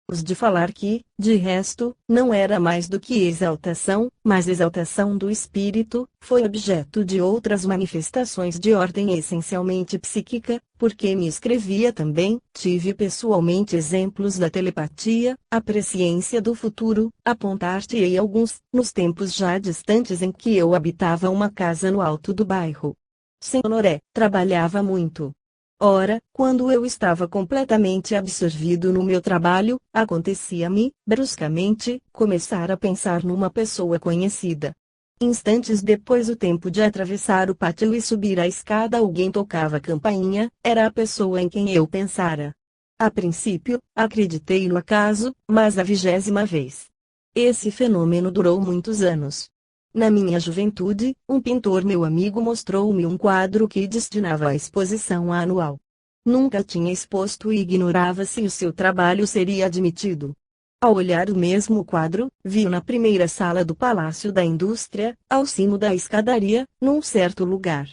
Os de falar que, de resto, não era mais do que exaltação, mas exaltação do espírito, foi objeto de outras manifestações de ordem essencialmente psíquica, porque me escrevia também, tive pessoalmente exemplos da telepatia, a presciência do futuro, apontar-te-ei alguns, nos tempos já distantes em que eu habitava uma casa no alto do bairro. Senhoré, trabalhava muito. Ora, quando eu estava completamente absorvido no meu trabalho, acontecia-me, bruscamente, começar a pensar numa pessoa conhecida. Instantes depois o tempo de atravessar o pátio e subir a escada alguém tocava a campainha, era a pessoa em quem eu pensara. A princípio, acreditei no acaso, mas a 20ª vez. Esse fenômeno durou muitos anos. Na minha juventude, um pintor meu amigo mostrou-me um quadro que destinava à exposição anual. Nunca tinha exposto e ignorava se o seu trabalho seria admitido. Ao olhar o mesmo quadro, vi-o na primeira sala do Palácio da Indústria, ao cimo da escadaria, num certo lugar.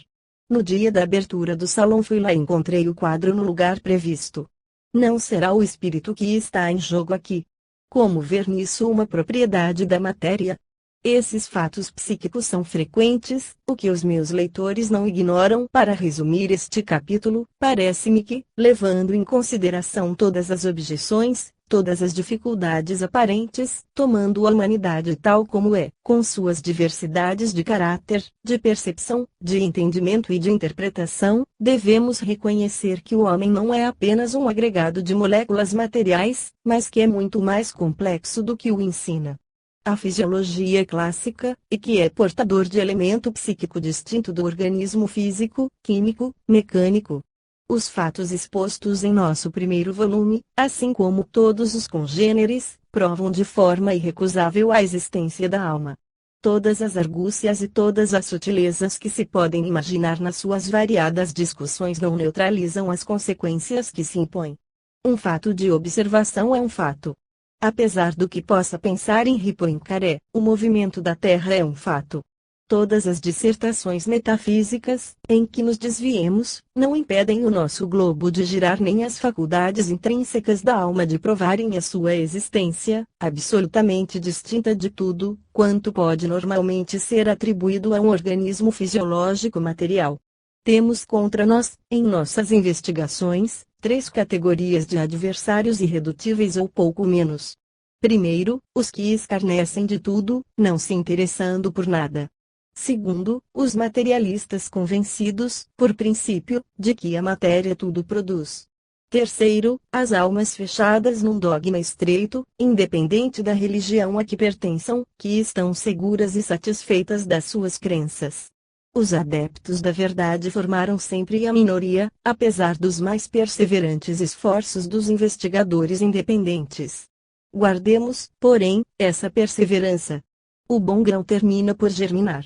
No dia da abertura do salão fui lá e encontrei o quadro no lugar previsto. Não será o espírito que está em jogo aqui. Como ver nisso uma propriedade da matéria? Esses fatos psíquicos são frequentes, o que os meus leitores não ignoram. Para resumir este capítulo, parece-me que, levando em consideração todas as objeções, todas as dificuldades aparentes, tomando a humanidade tal como é, com suas diversidades de caráter, de percepção, de entendimento e de interpretação, devemos reconhecer que o homem não é apenas um agregado de moléculas materiais, mas que é muito mais complexo do que o ensina a fisiologia clássica, e que é portador de elemento psíquico distinto do organismo físico, químico, mecânico. Os fatos expostos em nosso primeiro volume, assim como todos os congêneres, provam de forma irrecusável a existência da alma. Todas as argúcias e todas as sutilezas que se podem imaginar nas suas variadas discussões não neutralizam as consequências que se impõem. Um fato de observação é um fato. Apesar do que possa pensar em Poincaré, o movimento da Terra é um fato. Todas as dissertações metafísicas, em que nos desviemos, não impedem o nosso globo de girar nem as faculdades intrínsecas da alma de provarem a sua existência, absolutamente distinta de tudo, quanto pode normalmente ser atribuído a um organismo fisiológico material. Temos contra nós, em nossas investigações, 3 categorias de adversários irredutíveis ou pouco menos. Primeiro, os que escarnecem de tudo, não se interessando por nada. Segundo, os materialistas convencidos, por princípio, de que a matéria tudo produz. Terceiro, as almas fechadas num dogma estreito, independente da religião a que pertençam, que estão seguras e satisfeitas das suas crenças. Os adeptos da verdade formaram sempre a minoria, apesar dos mais perseverantes esforços dos investigadores independentes. Guardemos, porém, essa perseverança. O bom grão termina por germinar.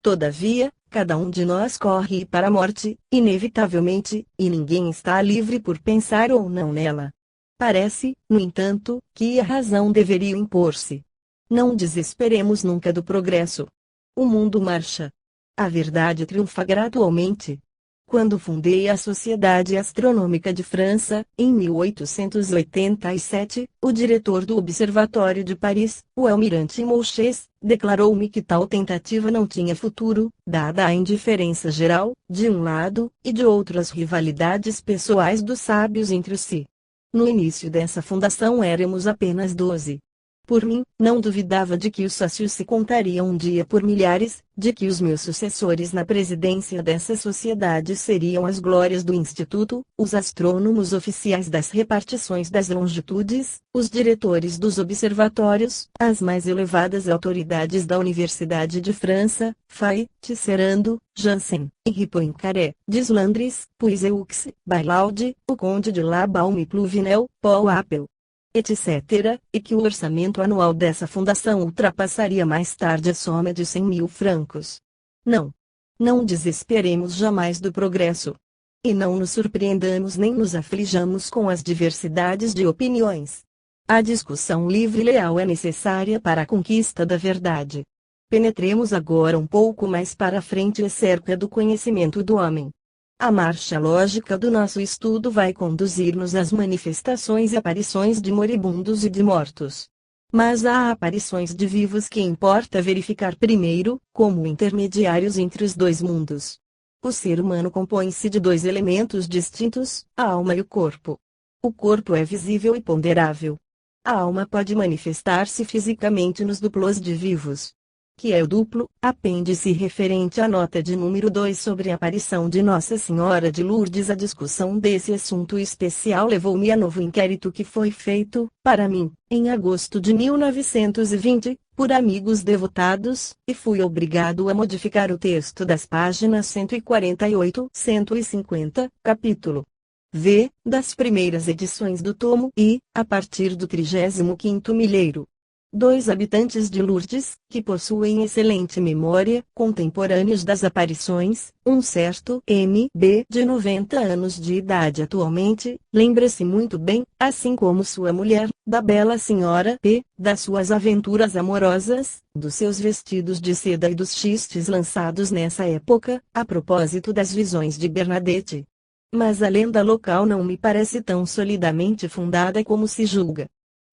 Todavia, cada um de nós corre para a morte, inevitavelmente, e ninguém está livre por pensar ou não nela. Parece, no entanto, que a razão deveria impor-se. Não desesperemos nunca do progresso. O mundo marcha. A verdade triunfa gradualmente. Quando fundei a Sociedade Astronômica de França, em 1887, o diretor do Observatório de Paris, o almirante Mouchés, declarou-me que tal tentativa não tinha futuro, dada a indiferença geral, de um lado, e de outro as rivalidades pessoais dos sábios entre si. No início dessa fundação éramos apenas 12. Por mim, não duvidava de que os sócios se contariam um dia por milhares, de que os meus sucessores na presidência dessa sociedade seriam as glórias do Instituto, os astrônomos oficiais das repartições das longitudes, os diretores dos observatórios, as mais elevadas autoridades da Universidade de França, Faye, Tisserand, Janssen, Henri Poincaré, Deslandres, Puiseux, Bailhaud, o Conde de La Baume Pluvinel, Paul Appel, etc., e que o orçamento anual dessa fundação ultrapassaria mais tarde a soma de 100.000 francos. Não. Não desesperemos jamais do progresso. E não nos surpreendamos nem nos aflijamos com as diversidades de opiniões. A discussão livre e leal é necessária para a conquista da verdade. Penetremos agora um pouco mais para frente acerca do conhecimento do homem. A marcha lógica do nosso estudo vai conduzir-nos às manifestações e aparições de moribundos e de mortos. Mas há aparições de vivos que importa verificar primeiro, como intermediários entre os dois mundos. O ser humano compõe-se de dois elementos distintos, a alma e o corpo. O corpo é visível e ponderável. A alma pode manifestar-se fisicamente nos duplos de vivos. Que é o duplo, apêndice referente à nota de número 2 sobre a aparição de Nossa Senhora de Lourdes. A discussão desse assunto especial levou-me a novo inquérito que foi feito, para mim, em agosto de 1920, por amigos devotados, e fui obrigado a modificar o texto das páginas 148 e 150, capítulo V, das primeiras edições do tomo e, a partir do 35º milheiro. Dois habitantes de Lourdes, que possuem excelente memória, contemporâneos das aparições, um certo M.B. de 90 anos de idade atualmente, lembra-se muito bem, assim como sua mulher, da bela senhora P., das suas aventuras amorosas, dos seus vestidos de seda e dos xistes lançados nessa época, a propósito das visões de Bernadette. Mas a lenda local não me parece tão solidamente fundada como se julga.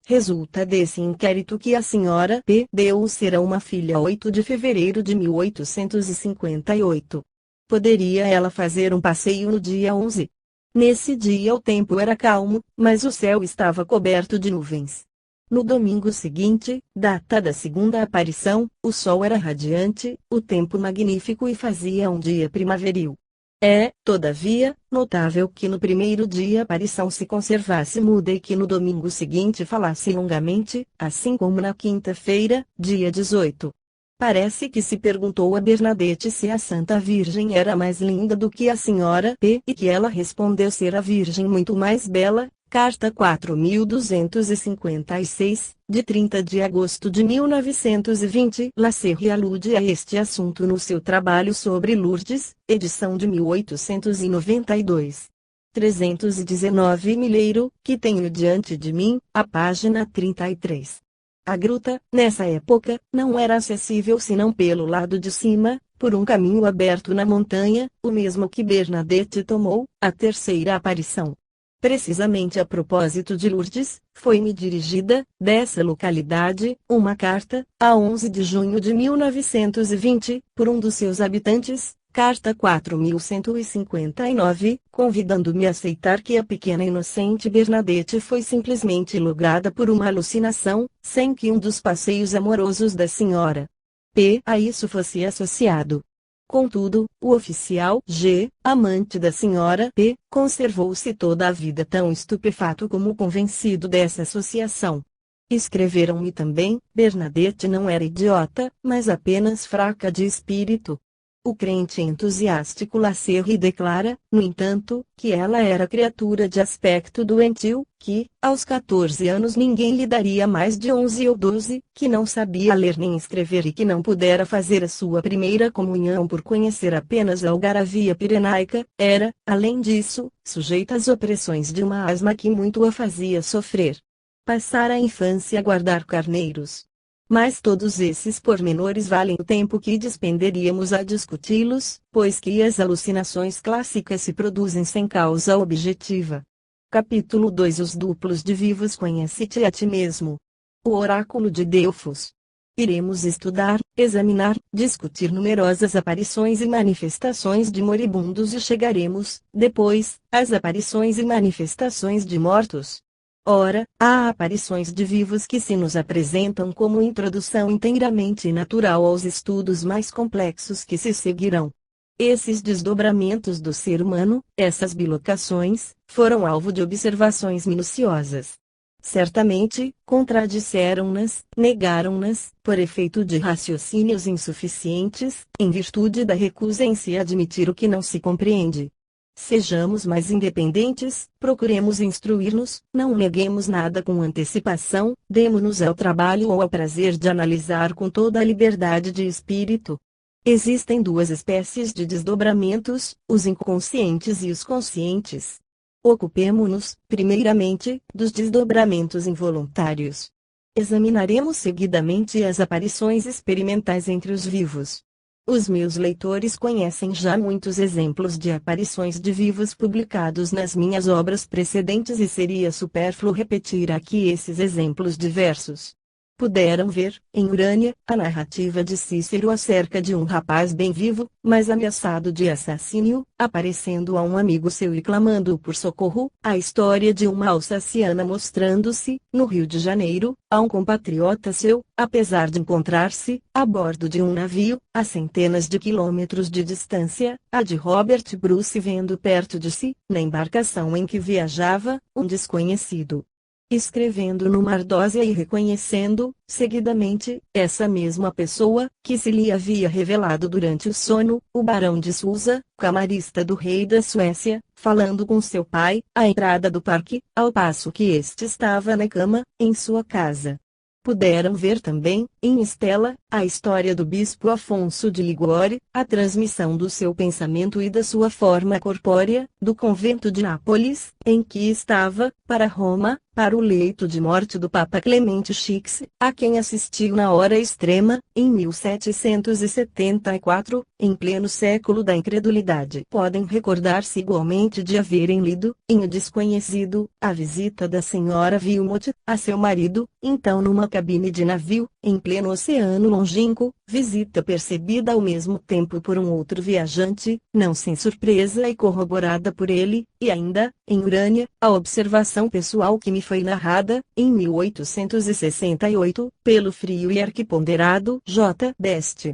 Resulta desse inquérito que a senhora P. deu ser a uma filha 8 de fevereiro de 1858. Poderia ela fazer um passeio no dia 11? Nesse dia o tempo era calmo, mas o céu estava coberto de nuvens. No domingo seguinte, data da segunda aparição, o sol era radiante, o tempo magnífico e fazia um dia primaveril. É, todavia, notável que no primeiro dia a aparição se conservasse muda e que no domingo seguinte falasse longamente, assim como na quinta-feira, dia 18. Parece que se perguntou a Bernadette se a Santa Virgem era mais linda do que a senhora P. e que ela respondeu ser a Virgem muito mais bela. Carta 4256, de 30 de agosto de 1920. Lasserre alude a este assunto no seu trabalho sobre Lourdes, edição de 1892. 319 milheiro, que tenho diante de mim, a página 33. A gruta, nessa época, não era acessível senão pelo lado de cima, por um caminho aberto na montanha, o mesmo que Bernadette tomou, a terceira aparição. Precisamente a propósito de Lourdes, foi-me dirigida, dessa localidade, uma carta, a 11 de junho de 1920, por um dos seus habitantes, carta 4159, convidando-me a aceitar que a pequena inocente Bernadette foi simplesmente lograda por uma alucinação, sem que um dos passeios amorosos da senhora P. a isso fosse associado. Contudo, o oficial G., amante da senhora P., conservou-se toda a vida tão estupefato como convencido dessa associação. Escreveram-me também, Bernadette não era idiota, mas apenas fraca de espírito. O crente entusiástico Lasserre declara, no entanto, que ela era criatura de aspecto doentio, que, aos 14 anos ninguém lhe daria mais de 11 ou 12, que não sabia ler nem escrever e que não pudera fazer a sua primeira comunhão por conhecer apenas a algaravia pirenaica, era, além disso, sujeita às opressões de uma asma que muito a fazia sofrer. Passara a infância a guardar carneiros. Mas todos esses pormenores valem o tempo que despenderíamos a discuti-los, pois que as alucinações clássicas se produzem sem causa objetiva. Capítulo 2. Os duplos de vivos. Conhece-te a ti mesmo. O oráculo de Delfos. Iremos estudar, examinar, discutir numerosas aparições e manifestações de moribundos e chegaremos, depois, às aparições e manifestações de mortos. Ora, há aparições de vivos que se nos apresentam como introdução inteiramente natural aos estudos mais complexos que se seguirão. Esses desdobramentos do ser humano, essas bilocações, foram alvo de observações minuciosas. Certamente, contradisseram-nas, negaram-nas, por efeito de raciocínios insuficientes, em virtude da recusa em se admitir o que não se compreende. Sejamos mais independentes, procuremos instruir-nos, não neguemos nada com antecipação, demo-nos ao trabalho ou ao prazer de analisar com toda a liberdade de espírito. Existem duas espécies de desdobramentos, os inconscientes e os conscientes. Ocupemo-nos, primeiramente, dos desdobramentos involuntários. Examinaremos seguidamente as aparições experimentais entre os vivos. Os meus leitores conhecem já muitos exemplos de aparições de vivos publicados nas minhas obras precedentes e seria supérfluo repetir aqui esses exemplos diversos. Puderam ver, em Urânia, a narrativa de Cícero acerca de um rapaz bem vivo, mas ameaçado de assassínio, aparecendo a um amigo seu e clamando por socorro, a história de uma alsaciana mostrando-se, no Rio de Janeiro, a um compatriota seu, apesar de encontrar-se, a bordo de um navio, a centenas de quilômetros de distância, a de Robert Bruce vendo perto de si, na embarcação em que viajava, um desconhecido. Escrevendo numa ardósia e reconhecendo, seguidamente, essa mesma pessoa, que se lhe havia revelado durante o sono, o barão de Sousa, camarista do rei da Suécia, falando com seu pai, à entrada do parque, ao passo que este estava na cama, em sua casa. Puderam ver também, em Estela, a história do bispo Afonso de Ligório, a transmissão do seu pensamento e da sua forma corpórea, do convento de Nápoles, em que estava, para Roma, para o leito de morte do Papa Clemente X, a quem assistiu na hora extrema, em 1774, em pleno século da incredulidade. Podem recordar-se igualmente de haverem lido, em O Desconhecido, a visita da senhora Wilmot, a seu marido, então numa cabine de navio, em pleno oceano longínquo, visita percebida ao mesmo tempo por um outro viajante, não sem surpresa e corroborada por ele, e ainda, em Urânia, a observação pessoal que me foi narrada, em 1868, pelo frio e arquiponderado J. Best,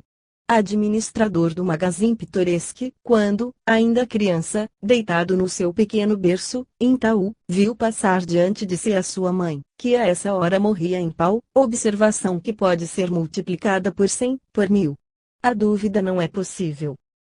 administrador do Magazine Pittoresque, quando, ainda criança, deitado no seu pequeno berço, em Itaú, viu passar diante de si a sua mãe, que a essa hora morria em pau, observação que pode ser multiplicada por 100, por 1000. A dúvida não é possível.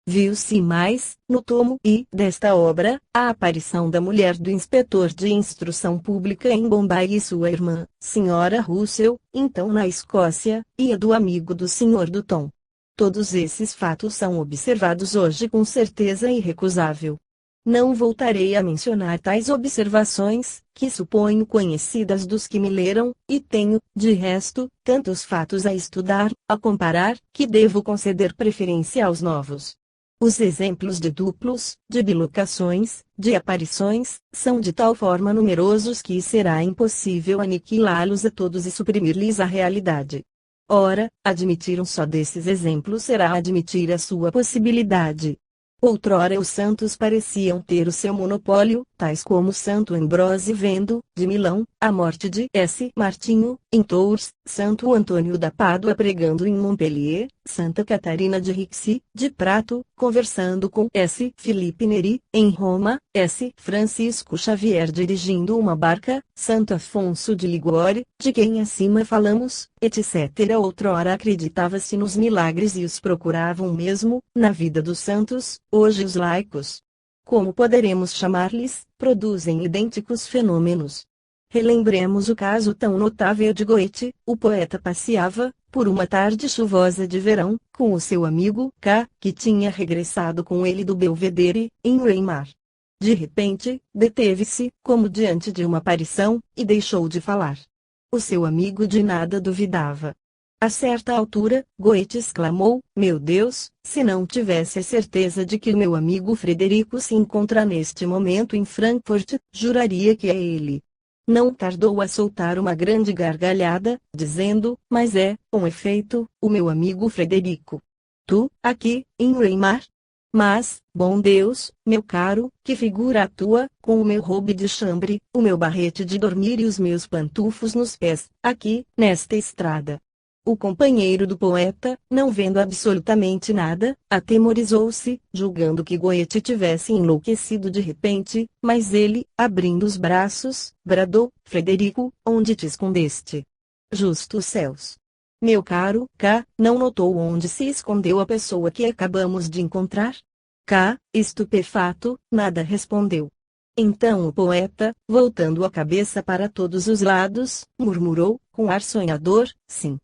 Viu-se mais, no tomo I desta obra, a aparição da mulher do inspetor de instrução pública em Bombay e sua irmã, Sra. Russell, então na Escócia, e a do amigo do Sr. Dutton. Todos esses fatos são observados hoje com certeza irrecusável. Não voltarei a mencionar tais observações, que suponho conhecidas dos que me leram, e tenho, de resto, tantos fatos a estudar, a comparar, que devo conceder preferência aos novos. Os exemplos de duplos, de bilocações, de aparições, são de tal forma numerosos que será impossível aniquilá-los a todos e suprimir-lhes a realidade. Ora, admitir um só desses exemplos será admitir a sua possibilidade. Outrora os santos pareciam ter o seu monopólio, tais como Santo Ambrósio vendo, de Milão, a morte de S. Martinho, em Tours, Santo Antônio da Pádua pregando em Montpellier, Santa Catarina de Rixi, de Prato, conversando com S. Filipe Neri, em Roma, S. Francisco Xavier dirigindo uma barca, Santo Afonso de Ligório, de quem acima falamos, etc. Outrora acreditava-se nos milagres e os procuravam mesmo, na vida dos santos, hoje os laicos, como poderemos chamar-lhes, produzem idênticos fenômenos. Relembremos o caso tão notável de Goethe. O poeta passeava, por uma tarde chuvosa de verão, com o seu amigo K., que tinha regressado com ele do Belvedere, em Weimar. De repente, deteve-se, como diante de uma aparição, e deixou de falar. O seu amigo de nada duvidava. A certa altura, Goethe exclamou: "Meu Deus, se não tivesse a certeza de que o meu amigo Frederico se encontra neste momento em Frankfurt, juraria que é ele." Não tardou a soltar uma grande gargalhada, dizendo: "Mas é, com efeito, o meu amigo Frederico. Tu, aqui, em Weimar? Mas, bom Deus, meu caro, que figura a tua, com o meu robe de chambre, o meu barrete de dormir e os meus pantufos nos pés, aqui, nesta estrada." O companheiro do poeta, não vendo absolutamente nada, atemorizou-se, julgando que Goethe tivesse enlouquecido de repente, mas ele, abrindo os braços, bradou: "Frederico, onde te escondeste? Justos céus! Meu caro K., não notou onde se escondeu a pessoa que acabamos de encontrar?" K., estupefato, nada respondeu. Então o poeta, voltando a cabeça para todos os lados, murmurou, com ar sonhador: "Sim.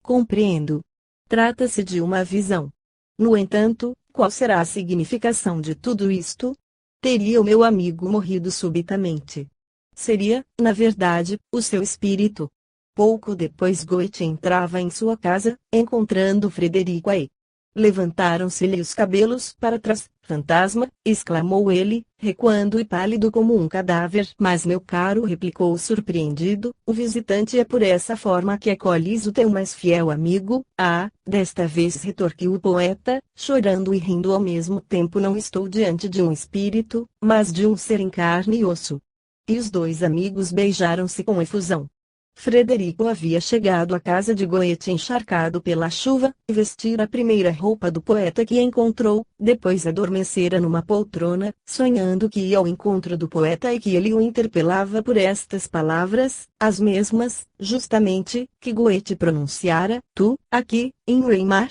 Compreendo. Trata-se de uma visão. No entanto, qual será a significação de tudo isto? Teria o meu amigo morrido subitamente? Seria, na verdade, o seu espírito?" Pouco depois Goethe entrava em sua casa, encontrando Frederico aí. Levantaram-se-lhe os cabelos para trás. Fantasma, exclamou ele, recuando e pálido como um cadáver. Mas meu caro, replicou surpreendido, o visitante é por essa forma que acolhes o teu mais fiel amigo. Ah, desta vez retorquiu o poeta, chorando e rindo ao mesmo tempo. Não estou diante de um espírito, mas de um ser em carne e osso. E os dois amigos beijaram-se com efusão. Frederico havia chegado à casa de Goethe encharcado pela chuva, e vestira a primeira roupa do poeta que encontrou, depois adormecera numa poltrona, sonhando que ia ao encontro do poeta e que ele o interpelava por estas palavras, as mesmas, justamente, que Goethe pronunciara: tu, aqui, em Weimar?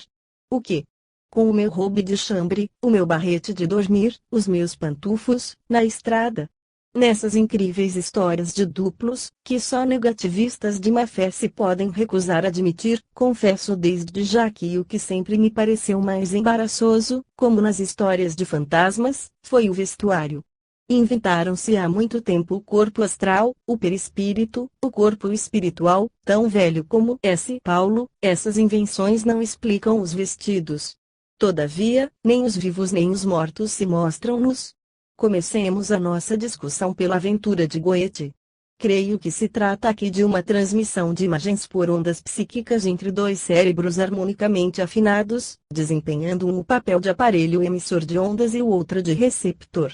O quê? Com o meu robe de chambre, o meu barrete de dormir, os meus pantufos, na estrada? Nessas incríveis histórias de duplos, que só negativistas de má fé se podem recusar a admitir, confesso desde já que o que sempre me pareceu mais embaraçoso, como nas histórias de fantasmas, foi o vestuário. Inventaram-se há muito tempo o corpo astral, o perispírito, o corpo espiritual, tão velho como S. Paulo. Essas invenções não explicam os vestidos. Todavia, nem os vivos nem os mortos se mostram nus. Comecemos a nossa discussão pela aventura de Goethe. Creio que se trata aqui de uma transmissão de imagens por ondas psíquicas entre dois cérebros harmonicamente afinados, desempenhando um o papel de aparelho emissor de ondas e o outro de receptor.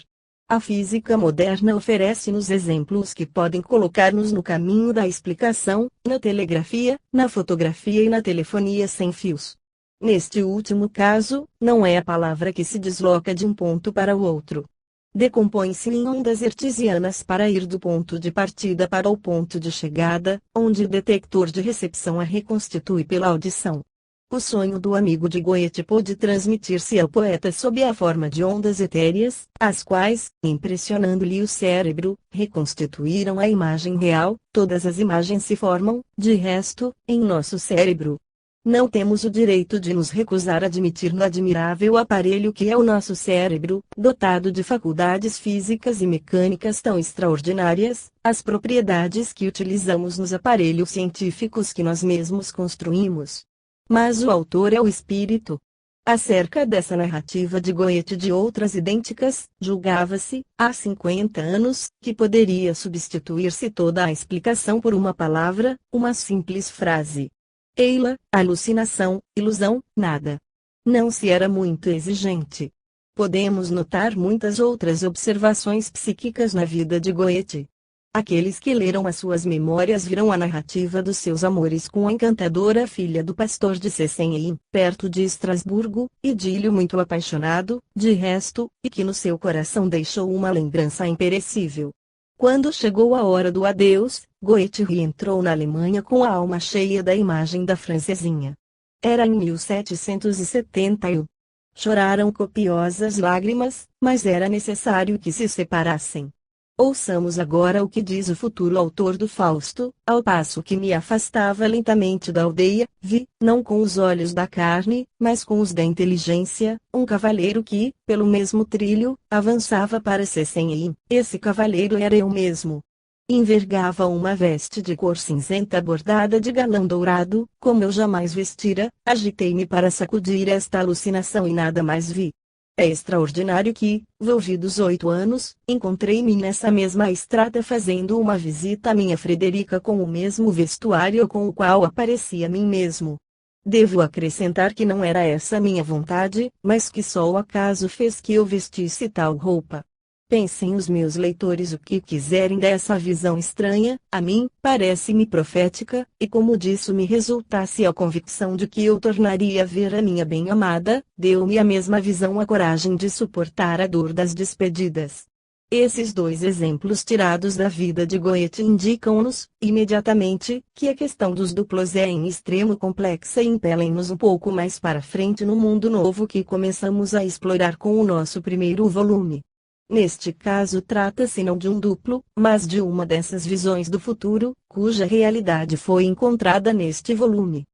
A física moderna oferece-nos exemplos que podem colocar-nos no caminho da explicação, na telegrafia, na fotografia e na telefonia sem fios. Neste último caso, não é a palavra que se desloca de um ponto para o outro. Decompõe-se em ondas hertzianas para ir do ponto de partida para o ponto de chegada, onde o detector de recepção a reconstitui pela audição. O sonho do amigo de Goethe pôde transmitir-se ao poeta sob a forma de ondas etéreas, as quais, impressionando-lhe o cérebro, reconstituíram a imagem real. Todas as imagens se formam, de resto, em nosso cérebro. Não temos o direito de nos recusar a admitir no admirável aparelho que é o nosso cérebro, dotado de faculdades físicas e mecânicas tão extraordinárias, as propriedades que utilizamos nos aparelhos científicos que nós mesmos construímos. Mas o autor é o espírito. Acerca dessa narrativa de Goethe e de outras idênticas, julgava-se, há 50 anos, que poderia substituir-se toda a explicação por uma palavra, uma simples frase. Eila, alucinação, ilusão, nada. Não se era muito exigente. Podemos notar muitas outras observações psíquicas na vida de Goethe. Aqueles que leram as suas memórias viram a narrativa dos seus amores com a encantadora filha do pastor de Sesenheim, perto de Estrasburgo, idílio muito apaixonado, de resto, e que no seu coração deixou uma lembrança imperecível. Quando chegou a hora do adeus, Goethe reentrou na Alemanha com a alma cheia da imagem da francesinha. Era em 1771. Choraram copiosas lágrimas, mas era necessário que se separassem. Ouçamos agora o que diz o futuro autor do Fausto: ao passo que me afastava lentamente da aldeia, vi, não com os olhos da carne, mas com os da inteligência, um cavaleiro que, pelo mesmo trilho, avançava para Sesenheim. Esse cavaleiro era eu mesmo. Envergava uma veste de cor cinzenta bordada de galão dourado, como eu jamais vestira. Agitei-me para sacudir esta alucinação e nada mais vi. É extraordinário que, volvidos 8 anos, encontrei-me nessa mesma estrada fazendo uma visita à minha Frederica com o mesmo vestuário com o qual aparecia a mim mesmo. Devo acrescentar que não era essa minha vontade, mas que só o acaso fez que eu vestisse tal roupa. Pensem os meus leitores o que quiserem dessa visão estranha, a mim, parece-me profética, e como disso me resultasse a convicção de que eu tornaria a ver a minha bem-amada, deu-me a mesma visão a coragem de suportar a dor das despedidas. Esses dois exemplos tirados da vida de Goethe indicam-nos, imediatamente, que a questão dos duplos é em extremo complexa e impelem-nos um pouco mais para frente no mundo novo que começamos a explorar com o nosso primeiro volume. Neste caso trata-se não de um duplo, mas de uma dessas visões do futuro, cuja realidade foi encontrada neste volume.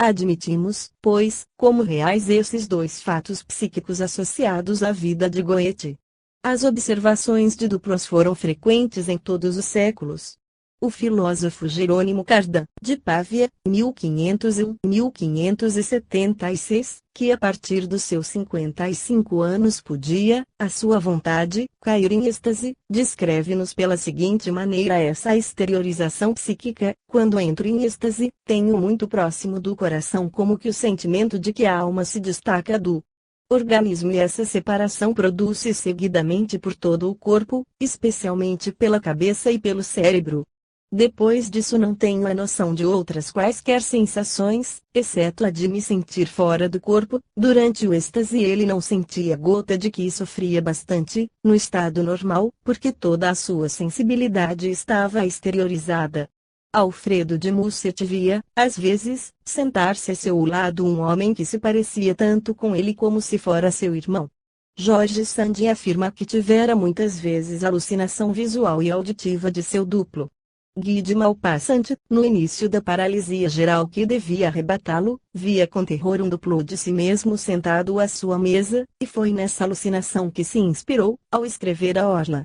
Admitimos, pois, como reais esses dois fatos psíquicos associados à vida de Goethe. As observações de duplos foram frequentes em todos os séculos. O filósofo Jerônimo Cardan, de Pávia, 1501-1576, que a partir dos seus 55 anos podia, à sua vontade, cair em êxtase, descreve-nos pela seguinte maneira essa exteriorização psíquica: quando entro em êxtase, tenho muito próximo do coração como que o sentimento de que a alma se destaca do organismo, e essa separação produz-se seguidamente por todo o corpo, especialmente pela cabeça e pelo cérebro. Depois disso não tenho a noção de outras quaisquer sensações, exceto a de me sentir fora do corpo. Durante o êxtase ele não sentia gota de que sofria bastante, no estado normal, porque toda a sua sensibilidade estava exteriorizada. Alfredo de Musset via, às vezes, sentar-se a seu lado um homem que se parecia tanto com ele como se fora seu irmão. Jorge Sand afirma que tivera muitas vezes alucinação visual e auditiva de seu duplo. Guy de Maupassant, no início da paralisia geral que devia arrebatá-lo, via com terror um duplo de si mesmo sentado à sua mesa, e foi nessa alucinação que se inspirou, ao escrever a Orla.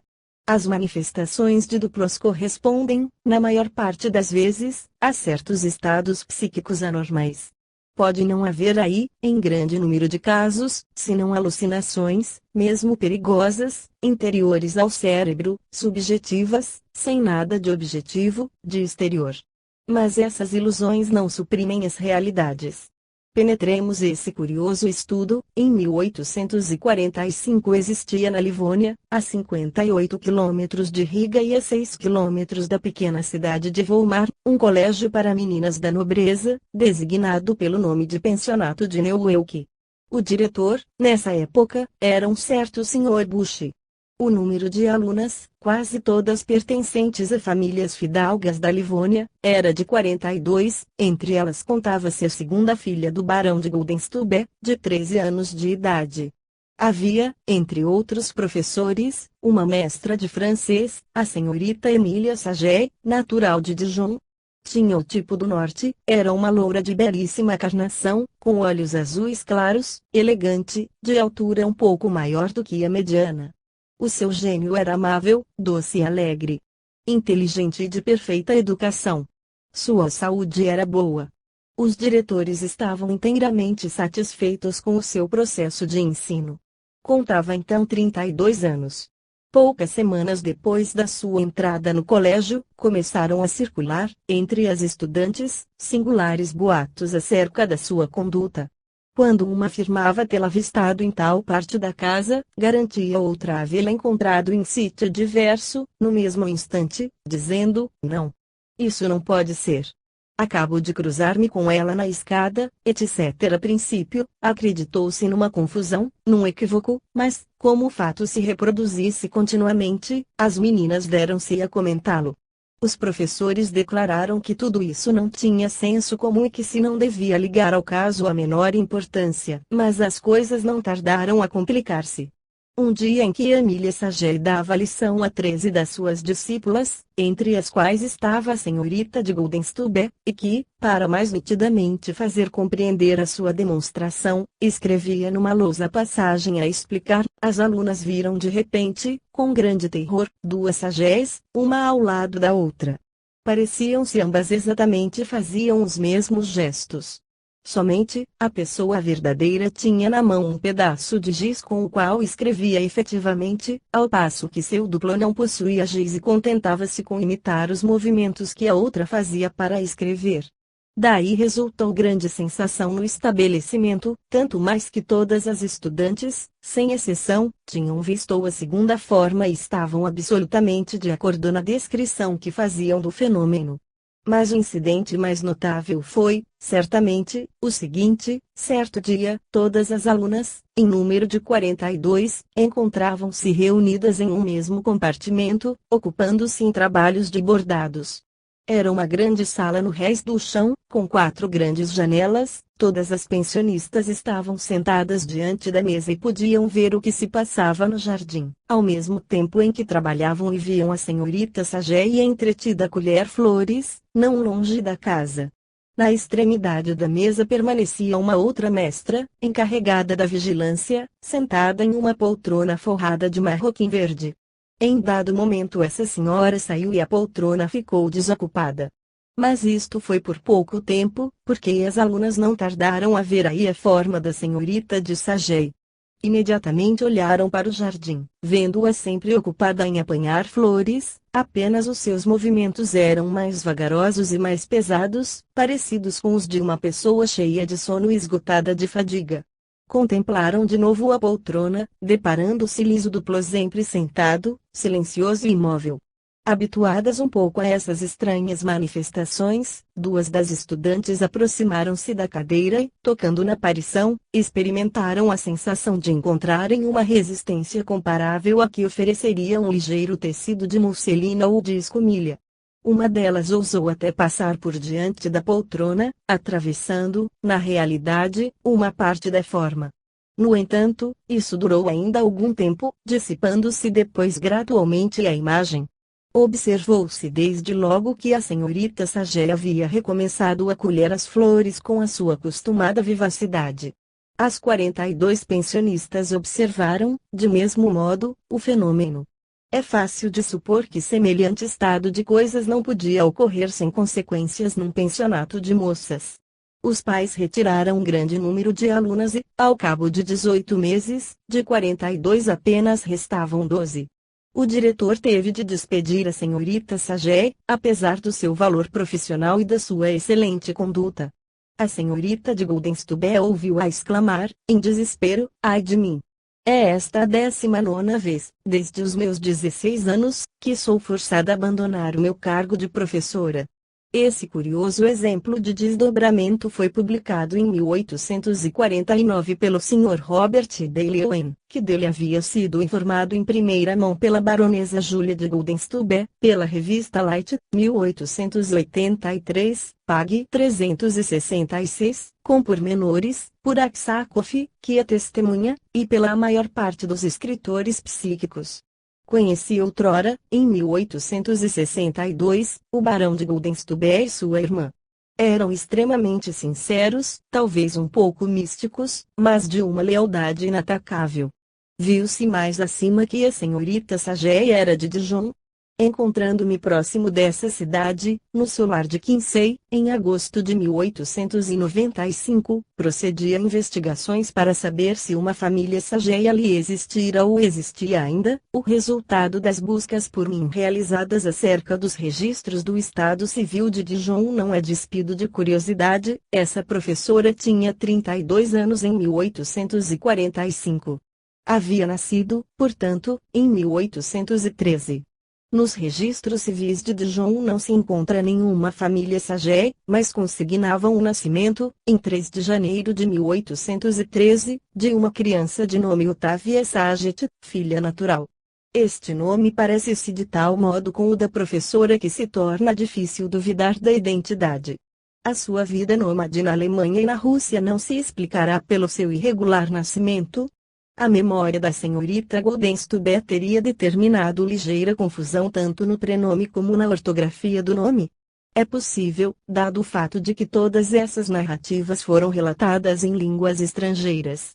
As manifestações de duplos correspondem, na maior parte das vezes, a certos estados psíquicos anormais. Pode não haver aí, em grande número de casos, senão alucinações, mesmo perigosas, interiores ao cérebro, subjetivas, sem nada de objetivo, de exterior. Mas essas ilusões não suprimem as realidades. Penetremos esse curioso estudo. Em 1845 existia na Livônia, a 58 quilômetros de Riga e a 6 quilômetros da pequena cidade de Volmar, um colégio para meninas da nobreza, designado pelo nome de Pensionato de Neuwelk. O diretor, nessa época, era um certo Sr. Bush. O número de alunas, quase todas pertencentes a famílias fidalgas da Livônia, era de 42, entre elas contava-se a segunda filha do barão de Gudenstube, de 13 anos de idade. Havia, entre outros professores, uma mestra de francês, a senhorita Emília Saget, natural de Dijon. Tinha o tipo do norte, era uma loura de belíssima carnação, com olhos azuis claros, elegante, de altura um pouco maior do que a mediana. O seu gênio era amável, doce e alegre. Inteligente e de perfeita educação. Sua saúde era boa. Os diretores estavam inteiramente satisfeitos com o seu processo de ensino. Contava então 32 anos. Poucas semanas depois da sua entrada no colégio, começaram a circular, entre as estudantes, singulares boatos acerca da sua conduta. Quando uma afirmava tê-la avistado em tal parte da casa, garantia outra havê-la encontrado em sítio diverso, no mesmo instante, dizendo: não. Isso não pode ser. Acabo de cruzar-me com ela na escada, etc. A princípio, acreditou-se numa confusão, num equívoco, mas, como o fato se reproduzisse continuamente, as meninas deram-se a comentá-lo. Os professores declararam que tudo isso não tinha senso comum e que se não devia ligar ao caso a menor importância. Mas as coisas não tardaram a complicar-se. Um dia em que Emília Saget dava lição a 13 das suas discípulas, entre as quais estava a senhorita de Gudenstube, e que, para mais nitidamente fazer compreender a sua demonstração, escrevia numa lousa passagem a explicar, as alunas viram de repente, com grande terror, duas Sagets, uma ao lado da outra. Pareciam-se ambas exatamente, faziam os mesmos gestos. Somente, a pessoa verdadeira tinha na mão um pedaço de giz com o qual escrevia efetivamente, ao passo que seu duplo não possuía giz e contentava-se com imitar os movimentos que a outra fazia para escrever. Daí resultou grande sensação no estabelecimento, tanto mais que todas as estudantes, sem exceção, tinham visto a segunda forma e estavam absolutamente de acordo na descrição que faziam do fenômeno. Mas o incidente mais notável foi, certamente, o seguinte: certo dia, todas as alunas, em número de 42, encontravam-se reunidas em um mesmo compartimento, ocupando-se em trabalhos de bordados. Era uma grande sala no rés do chão, com 4 grandes janelas, todas as pensionistas estavam sentadas diante da mesa e podiam ver o que se passava no jardim, ao mesmo tempo em que trabalhavam e viam a senhorita Saget e a entretida colher flores, não longe da casa. Na extremidade da mesa permanecia uma outra mestra, encarregada da vigilância, sentada em uma poltrona forrada de marroquim verde. Em dado momento essa senhora saiu e a poltrona ficou desocupada. Mas isto foi por pouco tempo, porque as alunas não tardaram a ver aí a forma da senhorita de Sagey. Imediatamente olharam para o jardim, vendo-a sempre ocupada em apanhar flores, apenas os seus movimentos eram mais vagarosos e mais pesados, parecidos com os de uma pessoa cheia de sono e esgotada de fadiga. Contemplaram de novo a poltrona, deparando-se liso duplo sempre sentado, silencioso e imóvel. Habituadas um pouco a essas estranhas manifestações, duas das estudantes aproximaram-se da cadeira e, tocando na aparição, experimentaram a sensação de encontrarem uma resistência comparável à que ofereceria um ligeiro tecido de musselina ou de escumilha. Uma delas ousou até passar por diante da poltrona, atravessando, na realidade, uma parte da forma. No entanto, isso durou ainda algum tempo, dissipando-se depois gradualmente a imagem. Observou-se desde logo que a senhorita Sagey havia recomeçado a colher as flores com a sua acostumada vivacidade. As 42 pensionistas observaram, de mesmo modo, o fenômeno. É fácil de supor que semelhante estado de coisas não podia ocorrer sem consequências num pensionato de moças. Os pais retiraram um grande número de alunas e, ao cabo de 18 meses, de 42 apenas restavam 12. O diretor teve de despedir a senhorita Sagey, apesar do seu valor profissional e da sua excelente conduta. A senhorita de Goldenstube ouviu-a exclamar, em desespero: "Ai de mim! É esta a 19ª vez, desde os meus 16 anos, que sou forçada a abandonar o meu cargo de professora." Esse curioso exemplo de desdobramento foi publicado em 1849 pelo Sr. Robert Dale Owen, que dele havia sido informado em primeira mão pela baronesa Julia de Goldenstube, pela revista Light, 1883, pag. 366, com pormenores, por Aksakoff, que é testemunha, e pela maior parte dos escritores psíquicos. Conheci outrora, em 1862, o barão de Goldenstube e sua irmã. Eram extremamente sinceros, talvez um pouco místicos, mas de uma lealdade inatacável. Viu-se mais acima que a senhorita Sagey era de Dijon. Encontrando-me próximo dessa cidade, no solar de Quincey, em agosto de 1895, procedi a investigações para saber se uma família Sagey ali existira ou existia ainda. O resultado das buscas por mim realizadas acerca dos registros do Estado Civil de Dijon não é despido de curiosidade. Essa professora tinha 32 anos em 1845. Havia nascido, portanto, em 1813. Nos registros civis de Dijon não se encontra nenhuma família Sagey, mas consignavam o nascimento, em 3 de janeiro de 1813, de uma criança de nome Otávia Saget, filha natural. Este nome parece-se de tal modo com o da professora que se torna difícil duvidar da identidade. A sua vida nômade na Alemanha e na Rússia não se explicará pelo seu irregular nascimento. A memória da senhorita Goldenstube teria determinado ligeira confusão tanto no prenome como na ortografia do nome. É possível, dado o fato de que todas essas narrativas foram relatadas em línguas estrangeiras.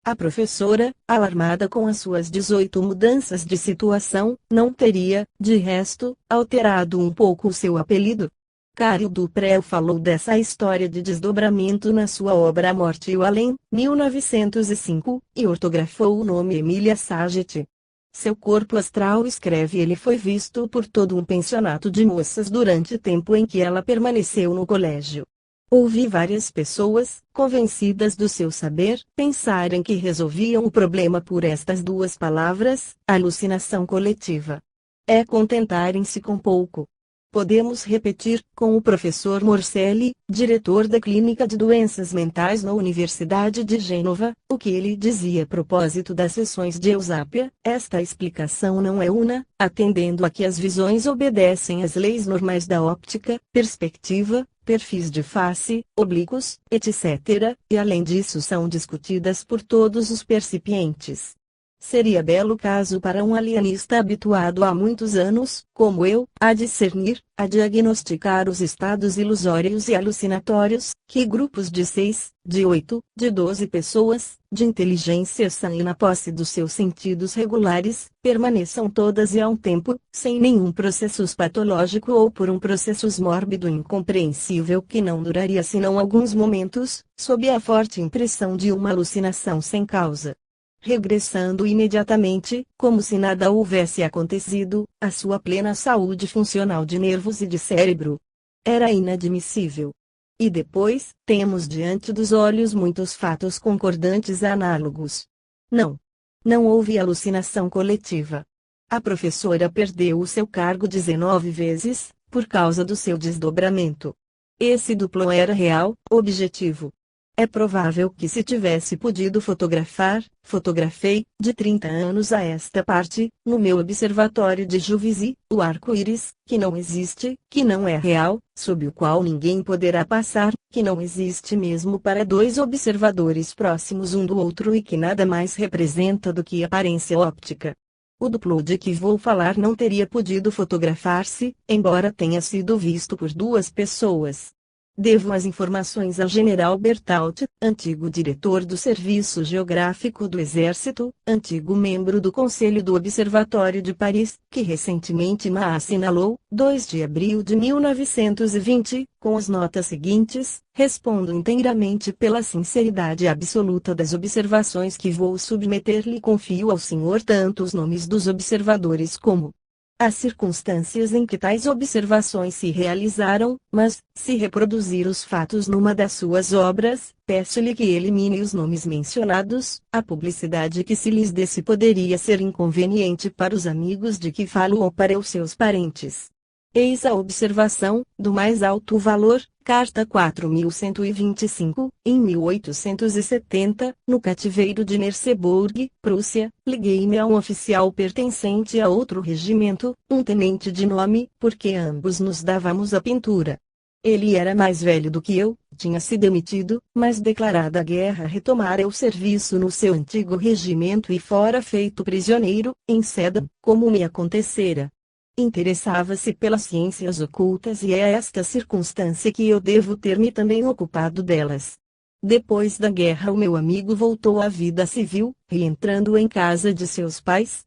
A professora, alarmada com as suas 18 mudanças de situação, não teria, de resto, alterado um pouco o seu apelido. Caril Dupré falou dessa história de desdobramento na sua obra A Morte e o Além, 1905, e ortografou o nome Emília Saget. Seu corpo astral, escreve ele, foi visto por todo um pensionato de moças durante o tempo em que ela permaneceu no colégio. Ouvi várias pessoas, convencidas do seu saber, pensarem que resolviam o problema por estas duas palavras: alucinação coletiva. É contentarem-se com pouco. Podemos repetir, com o professor Morselli, diretor da Clínica de Doenças Mentais na Universidade de Gênova, o que ele dizia a propósito das sessões de Eusápia: esta explicação não é una, atendendo a que as visões obedecem às leis normais da óptica, perspectiva, perfis de face, oblíquos, etc., e além disso são discutidas por todos os percipientes. Seria belo caso para um alienista habituado há muitos anos, como eu, a discernir, a diagnosticar os estados ilusórios e alucinatórios, que grupos de 6, de 8, de 12 pessoas, de inteligência sã e na posse dos seus sentidos regulares, permaneçam todas e a um tempo, sem nenhum processus patológico ou por um processus mórbido incompreensível que não duraria senão alguns momentos, sob a forte impressão de uma alucinação sem causa. Regressando imediatamente, como se nada houvesse acontecido, à sua plena saúde funcional de nervos e de cérebro. Era inadmissível. E depois, temos diante dos olhos muitos fatos concordantes análogos. Não. Não houve alucinação coletiva. A professora perdeu o seu cargo 19 vezes, por causa do seu desdobramento. Esse duplo era real, objetivo. É provável que se tivesse podido fotografar, fotografei, de 30 anos a esta parte, no meu observatório de Juvisy, o arco-íris, que não existe, que não é real, sob o qual ninguém poderá passar, que não existe mesmo para dois observadores próximos um do outro e que nada mais representa do que aparência óptica. O duplo de que vou falar não teria podido fotografar-se, embora tenha sido visto por duas pessoas. Devo as informações ao General Berthault, antigo diretor do Serviço Geográfico do Exército, antigo membro do Conselho do Observatório de Paris, que recentemente me assinalou, 2 de abril de 1920, com as notas seguintes: respondo inteiramente pela sinceridade absoluta das observações que vou submeter-lhe. Confio ao senhor tanto os nomes dos observadores como as circunstâncias em que tais observações se realizaram, mas, se reproduzir os fatos numa das suas obras, peço-lhe que elimine os nomes mencionados. A publicidade que se lhes desse poderia ser inconveniente para os amigos de que falo ou para os seus parentes. Eis a observação, do mais alto valor, carta 4125, em 1870, no cativeiro de Merseburg, Prússia. Liguei-me a um oficial pertencente a outro regimento, um tenente de nome, porque ambos nos dávamos a pintura. Ele era mais velho do que eu, tinha se demitido, mas declarada a guerra retomara o serviço no seu antigo regimento e fora feito prisioneiro, em Sedan, como me acontecera. Interessava-se pelas ciências ocultas e é esta circunstância que eu devo ter-me também ocupado delas. Depois da guerra o meu amigo voltou à vida civil, reentrando em casa de seus pais,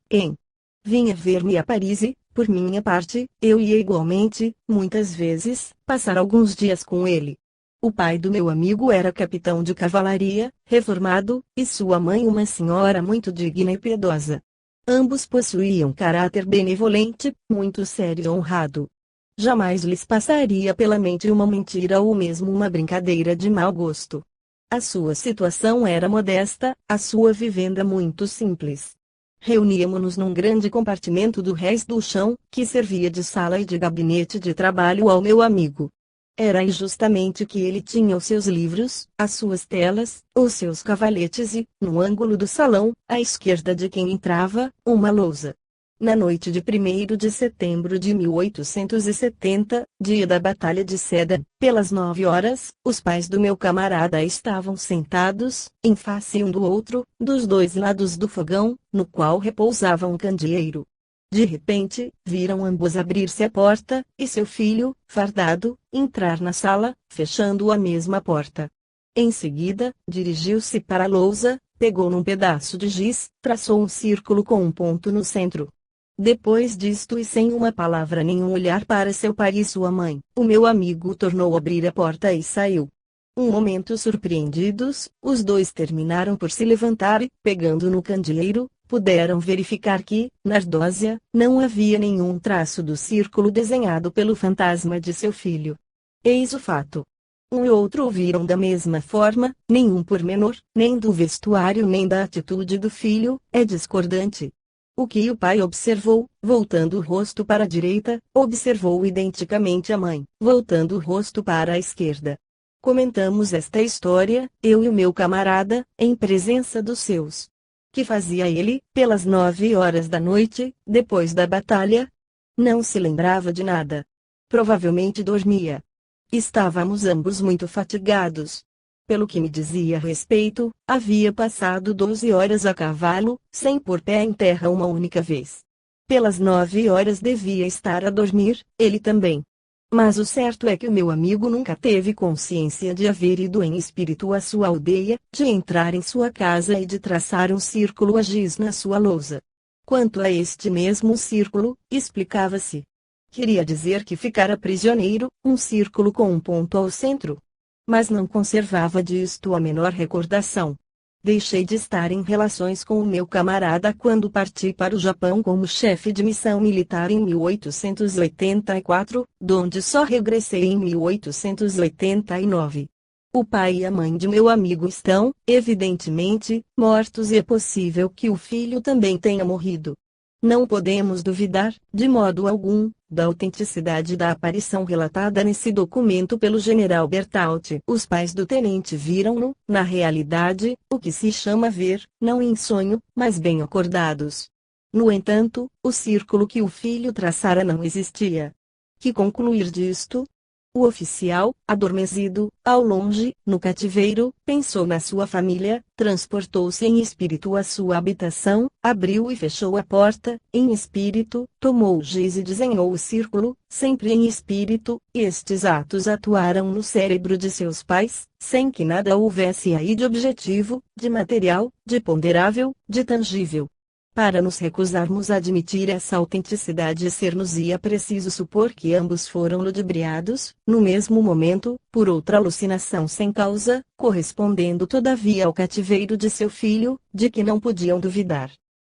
vinha ver-me a Paris e, por minha parte, eu ia igualmente, muitas vezes, passar alguns dias com ele. O pai do meu amigo era capitão de cavalaria, reformado, e sua mãe uma senhora muito digna e piedosa. Ambos possuíam caráter benevolente, muito sério e honrado. Jamais lhes passaria pela mente uma mentira ou mesmo uma brincadeira de mau gosto. A sua situação era modesta, a sua vivenda muito simples. Reuníamo-nos num grande compartimento do rés do chão, que servia de sala e de gabinete de trabalho ao meu amigo. Era aí justamente que ele tinha os seus livros, as suas telas, os seus cavaletes e, no ângulo do salão, à esquerda de quem entrava, uma lousa. Na noite de 1º de setembro de 1870, dia da Batalha de Sedan, pelas 9 horas, os pais do meu camarada estavam sentados, em face um do outro, dos dois lados do fogão, no qual repousava um candeeiro. De repente, viram ambos abrir-se a porta, e seu filho, fardado, entrar na sala, fechando a mesma porta. Em seguida, dirigiu-se para a lousa, pegou num pedaço de giz, traçou um círculo com um ponto no centro. Depois disto e sem uma palavra nem um olhar para seu pai e sua mãe, o meu amigo tornou a abrir a porta e saiu. Um momento surpreendidos, os dois terminaram por se levantar e, pegando no candeeiro, puderam verificar que, na ardósia, não havia nenhum traço do círculo desenhado pelo fantasma de seu filho. Eis o fato. Um e outro o viram da mesma forma, nenhum pormenor, nem do vestuário nem da atitude do filho, é discordante. O que o pai observou, voltando o rosto para a direita, observou identicamente a mãe, voltando o rosto para a esquerda. Comentamos esta história, eu e o meu camarada, em presença dos seus. Que fazia ele, pelas 9 horas da noite, depois da batalha? Não se lembrava de nada. Provavelmente dormia. Estávamos ambos muito fatigados. pelo que me dizia a respeito, havia passado 12 horas a cavalo, sem pôr pé em terra uma única vez. Pelas 9 horas devia estar a dormir, ele também. Mas o certo é que o meu amigo nunca teve consciência de haver ido em espírito à sua aldeia, de entrar em sua casa e de traçar um círculo a giz na sua lousa. Quanto a este mesmo círculo, explicava-se. Queria dizer que ficara prisioneiro, um círculo com um ponto ao centro. Mas não conservava disto a menor recordação. Deixei de estar em relações com o meu camarada quando parti para o Japão como chefe de missão militar em 1884, donde só regressei em 1889. O pai e a mãe de meu amigo estão, evidentemente, mortos e é possível que o filho também tenha morrido. Não podemos duvidar, de modo algum, da autenticidade da aparição relatada nesse documento pelo general Bertalt. Os pais do tenente viram-no, na realidade, o que se chama ver, não em sonho, mas bem acordados. No entanto, o círculo que o filho traçara não existia. Que concluir disto? O oficial, adormecido, ao longe, no cativeiro, pensou na sua família, transportou-se em espírito à sua habitação, abriu e fechou a porta, em espírito, tomou o giz e desenhou o círculo, sempre em espírito, e estes atos atuaram no cérebro de seus pais, sem que nada houvesse aí de objetivo, de material, de ponderável, de tangível. Para nos recusarmos a admitir essa autenticidade ser-nos-ia preciso supor que ambos foram ludibriados, no mesmo momento, por outra alucinação sem causa, correspondendo todavia ao cativeiro de seu filho, de que não podiam duvidar.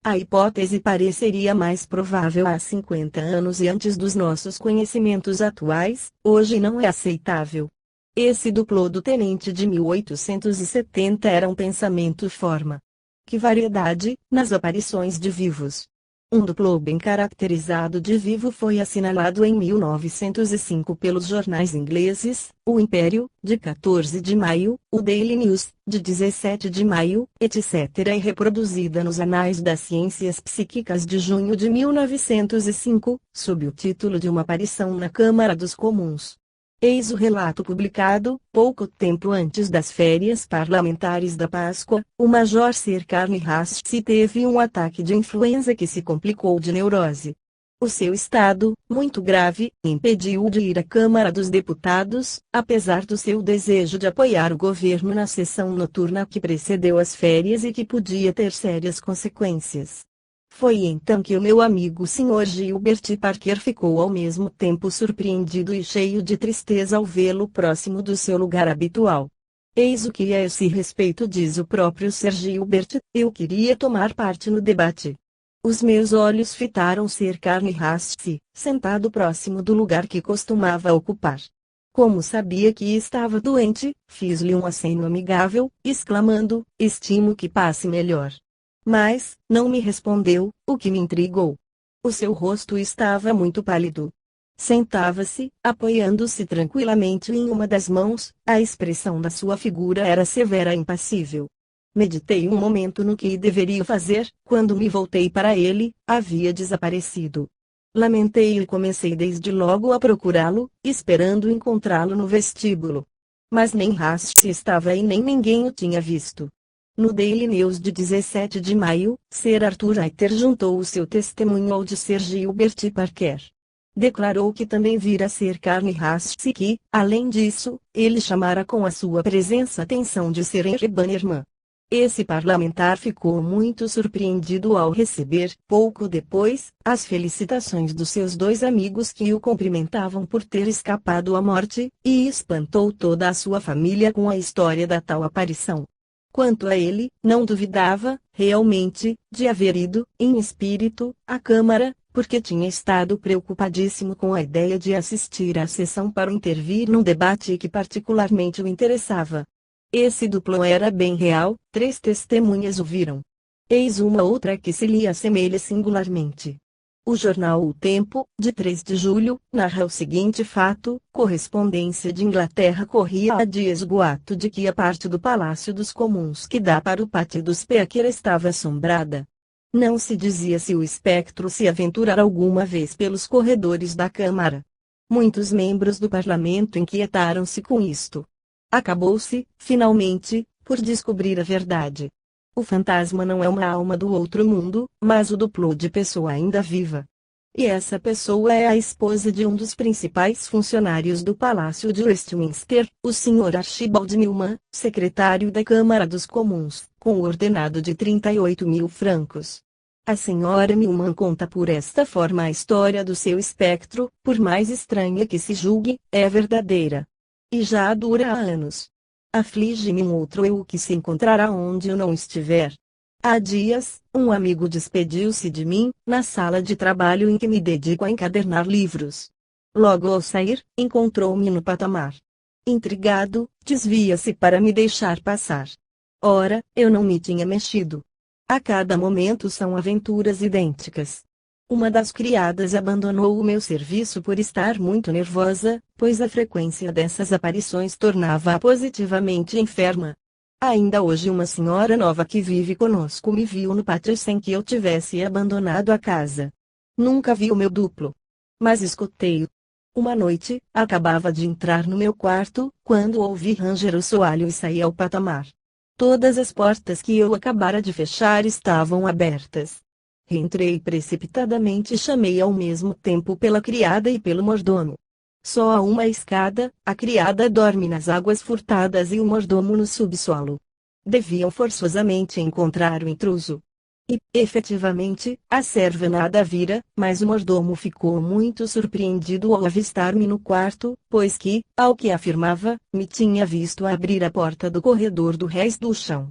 A hipótese pareceria mais provável há 50 anos e antes dos nossos conhecimentos atuais, hoje não é aceitável. Esse duplo do tenente de 1870 era um pensamento-forma. Que variedade, nas aparições de vivos! Um duplo bem caracterizado de vivo foi assinalado em 1905 pelos jornais ingleses, o Império, de 14 de maio, o Daily News, de 17 de maio, etc. e reproduzida nos Anais das Ciências Psíquicas de junho de 1905, sob o título de uma aparição na Câmara dos Comuns. Eis o relato publicado, pouco tempo antes das férias parlamentares da Páscoa. O Major Sir Carne Hastings teve um ataque de influenza que se complicou de neurose. O seu estado, muito grave, impediu-o de ir à Câmara dos Deputados, apesar do seu desejo de apoiar o governo na sessão noturna que precedeu as férias e que podia ter sérias consequências. Foi então que o meu amigo Sr. Gilbert Parker ficou ao mesmo tempo surpreendido e cheio de tristeza ao vê-lo próximo do seu lugar habitual. Eis o que a esse respeito diz o próprio Sir Gilbert: eu queria tomar parte no debate. Os meus olhos fitaram Sir Carne Hastings, sentado próximo do lugar que costumava ocupar. Como sabia que estava doente, fiz-lhe um aceno amigável, exclamando: estimo que passe melhor. Mas, não me respondeu, o que me intrigou. O seu rosto estava muito pálido. Sentava-se, apoiando-se tranquilamente em uma das mãos, a expressão da sua figura era severa e impassível. Meditei um momento no que deveria fazer, quando me voltei para ele, havia desaparecido. Lamentei e comecei desde logo a procurá-lo, esperando encontrá-lo no vestíbulo. Mas nem Hastings estava aí nem ninguém o tinha visto. No Daily News de 17 de maio, Sir Arthur Ayter juntou o seu testemunho ao de Sir Gilbert Parker. Declarou que também vira Sir Carne Hastings e que, além disso, ele chamara com a sua presença a atenção de Sir Henry Bannerman. Esse parlamentar ficou muito surpreendido ao receber, pouco depois, as felicitações dos seus dois amigos que o cumprimentavam por ter escapado à morte, e espantou toda a sua família com a história da tal aparição. Quanto a ele, não duvidava, realmente, de haver ido, em espírito, à Câmara, porque tinha estado preocupadíssimo com a ideia de assistir à sessão para intervir num debate que particularmente o interessava. Esse duplo era bem real, 3 testemunhas o viram. Eis uma outra que se lhe assemelha singularmente. O jornal O Tempo, de 3 de julho, narra o seguinte fato: correspondência de Inglaterra corria há dias o boato de que a parte do Palácio dos Comuns que dá para o Pátio dos Speaker estava assombrada. Não se dizia se o espectro se aventurara alguma vez pelos corredores da Câmara. Muitos membros do parlamento inquietaram-se com isto. Acabou-se, finalmente, por descobrir a verdade. O fantasma não é uma alma do outro mundo, mas o duplo de pessoa ainda viva. E essa pessoa é a esposa de um dos principais funcionários do Palácio de Westminster, o Sr. Archibald Newman, secretário da Câmara dos Comuns, com o ordenado de 38.000 francos. A senhora Newman conta por esta forma a história do seu espectro, por mais estranha que se julgue, é verdadeira. E já dura há anos. Aflige-me um outro eu que se encontrará onde eu não estiver. Há dias, um amigo despediu-se de mim, na sala de trabalho em que me dedico a encadernar livros. Logo ao sair, encontrou-me no patamar. Intrigado, desvia-se para me deixar passar. Ora, eu não me tinha mexido. A cada momento são aventuras idênticas. Uma das criadas abandonou o meu serviço por estar muito nervosa, pois a frequência dessas aparições tornava-a positivamente enferma. Ainda hoje uma senhora nova que vive conosco me viu no pátio sem que eu tivesse abandonado a casa. Nunca vi o meu duplo. Mas escutei-o. Uma noite, acabava de entrar no meu quarto, quando ouvi ranger o soalho e saí ao patamar. Todas as portas que eu acabara de fechar estavam abertas. Entrei precipitadamente e chamei ao mesmo tempo pela criada e pelo mordomo. Só há uma escada, a criada dorme nas águas furtadas e o mordomo no subsolo. Deviam forçosamente encontrar o intruso. E, efetivamente, a serva nada vira, mas o mordomo ficou muito surpreendido ao avistar-me no quarto, pois que, ao que afirmava, me tinha visto abrir a porta do corredor do rés do chão.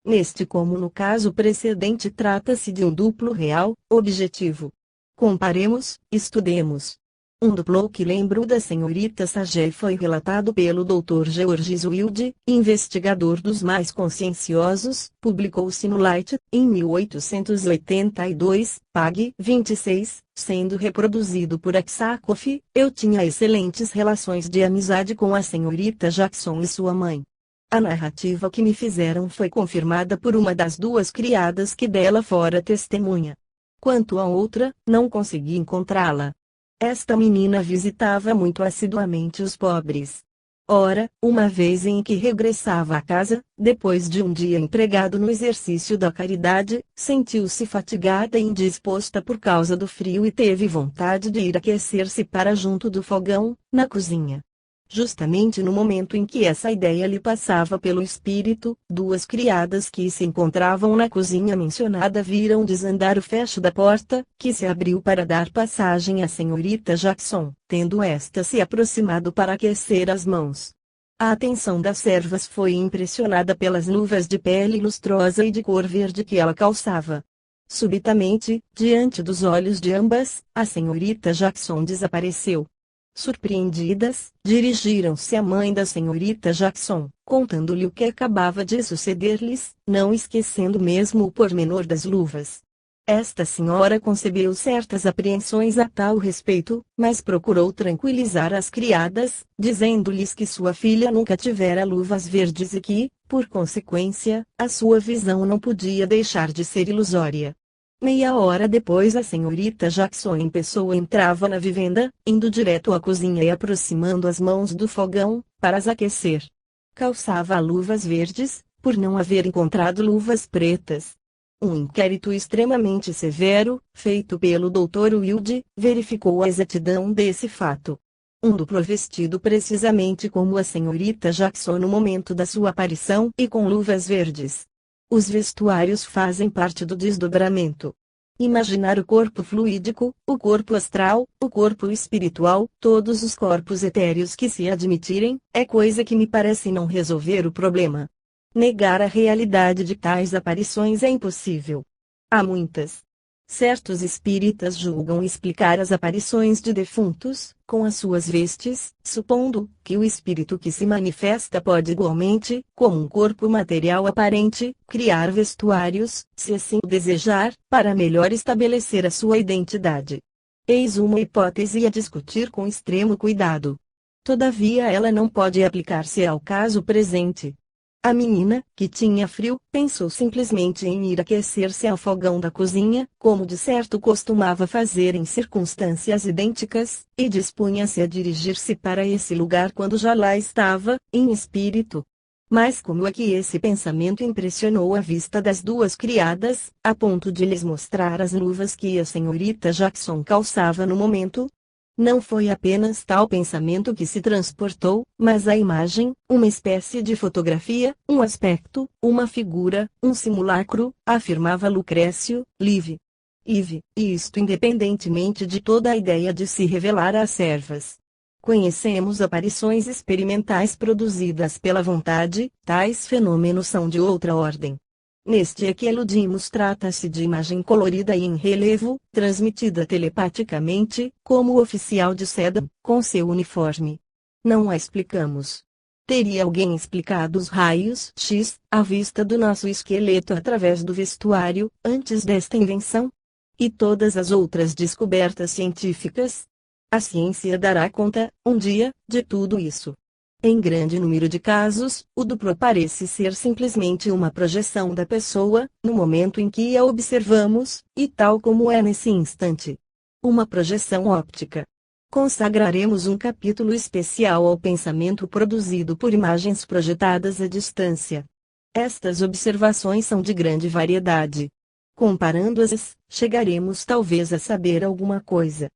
Neste como no caso precedente trata-se de um duplo real, objetivo. Comparemos, estudemos. Um duplo que lembro da senhorita Sage foi relatado pelo Dr. Georges Wilde, investigador dos mais conscienciosos, publicou-se no Light, em 1882, pag. 26, sendo reproduzido por Aksakov. Eu tinha excelentes relações de amizade com a senhorita Jackson e sua mãe. A narrativa que me fizeram foi confirmada por uma das duas criadas que dela fora testemunha. Quanto à outra, não consegui encontrá-la. Esta menina visitava muito assiduamente os pobres. Ora, uma vez em que regressava à casa, depois de um dia empregado no exercício da caridade, sentiu-se fatigada e indisposta por causa do frio e teve vontade de ir aquecer-se para junto do fogão, na cozinha. Justamente no momento em que essa ideia lhe passava pelo espírito, duas criadas que se encontravam na cozinha mencionada viram desandar o fecho da porta, que se abriu para dar passagem à senhorita Jackson, tendo esta se aproximado para aquecer as mãos. A atenção das servas foi impressionada pelas luvas de pele lustrosa e de cor verde que ela calçava. Subitamente, diante dos olhos de ambas, a senhorita Jackson desapareceu. Surpreendidas, dirigiram-se à mãe da senhorita Jackson, contando-lhe o que acabava de suceder-lhes, não esquecendo mesmo o pormenor das luvas. Esta senhora concebeu certas apreensões a tal respeito, mas procurou tranquilizar as criadas, dizendo-lhes que sua filha nunca tivera luvas verdes e que, por consequência, a sua visão não podia deixar de ser ilusória. Meia hora depois a senhorita Jackson em pessoa entrava na vivenda, indo direto à cozinha e aproximando as mãos do fogão, para as aquecer. Calçava luvas verdes, por não haver encontrado luvas pretas. Um inquérito extremamente severo, feito pelo Dr. Wilde, verificou a exatidão desse fato. Um duplo vestido precisamente como a senhorita Jackson no momento da sua aparição e com luvas verdes. Os vestuários fazem parte do desdobramento. Imaginar o corpo fluídico, o corpo astral, o corpo espiritual, todos os corpos etéreos que se admitirem, é coisa que me parece não resolver o problema. Negar a realidade de tais aparições é impossível. Há muitas. Certos espíritas julgam explicar as aparições de defuntos, com as suas vestes, supondo que o espírito que se manifesta pode igualmente, como um corpo material aparente, criar vestuários, se assim o desejar, para melhor estabelecer a sua identidade. Eis uma hipótese a discutir com extremo cuidado. Todavia ela não pode aplicar-se ao caso presente. A menina, que tinha frio, pensou simplesmente em ir aquecer-se ao fogão da cozinha, como de certo costumava fazer em circunstâncias idênticas, e dispunha-se a dirigir-se para esse lugar quando já lá estava, em espírito. Mas como é que esse pensamento impressionou a vista das duas criadas, a ponto de lhes mostrar as luvas que a senhorita Jackson calçava no momento? Não foi apenas tal pensamento que se transportou, mas a imagem, uma espécie de fotografia, um aspecto, uma figura, um simulacro, afirmava Lucrécio, Live. Ive, e isto independentemente de toda a ideia de se revelar às servas. Conhecemos aparições experimentais produzidas pela vontade, tais fenômenos são de outra ordem. Neste a que eludimos trata-se de imagem colorida e em relevo, transmitida telepaticamente, como o oficial de seda, com seu uniforme. Não a explicamos. Teria alguém explicado os raios X, à vista do nosso esqueleto através do vestuário, antes desta invenção? E todas as outras descobertas científicas? A ciência dará conta, um dia, de tudo isso. Em grande número de casos, o duplo parece ser simplesmente uma projeção da pessoa, no momento em que a observamos, e tal como é nesse instante. Uma projeção óptica. Consagraremos um capítulo especial ao pensamento produzido por imagens projetadas à distância. Estas observações são de grande variedade. Comparando-as, chegaremos talvez a saber alguma coisa.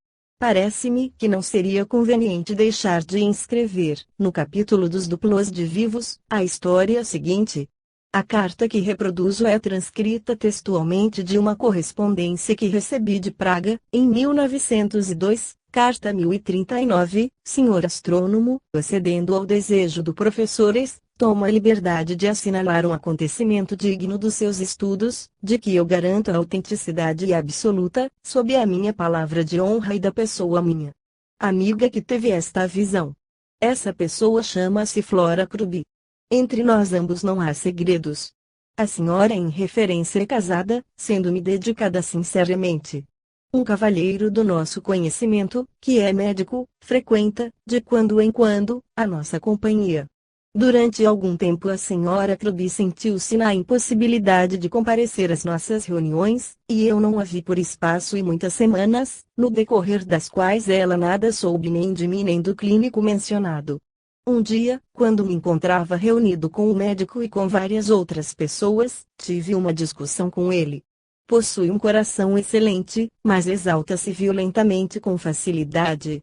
Parece-me que não seria conveniente deixar de inscrever, no capítulo dos duplos de vivos, a história seguinte. A carta que reproduzo é transcrita textualmente de uma correspondência que recebi de Praga, em 1902, carta 1039, Sr. Astrônomo, acedendo ao desejo do professor S., tomo a liberdade de assinalar um acontecimento digno dos seus estudos, de que eu garanto a autenticidade absoluta, sob a minha palavra de honra e da pessoa minha amiga que teve esta visão. Essa pessoa chama-se Flora Kruby. Entre nós ambos não há segredos. A senhora em referência é casada, sendo-me dedicada sinceramente. Um cavalheiro do nosso conhecimento, que é médico, frequenta, de quando em quando, a nossa companhia. Durante algum tempo a senhora Kruby sentiu-se na impossibilidade de comparecer às nossas reuniões, e eu não a vi por espaço e muitas semanas, no decorrer das quais ela nada soube nem de mim nem do clínico mencionado. Um dia, quando me encontrava reunido com o médico e com várias outras pessoas, tive uma discussão com ele. Possui um coração excelente, mas exalta-se violentamente com facilidade.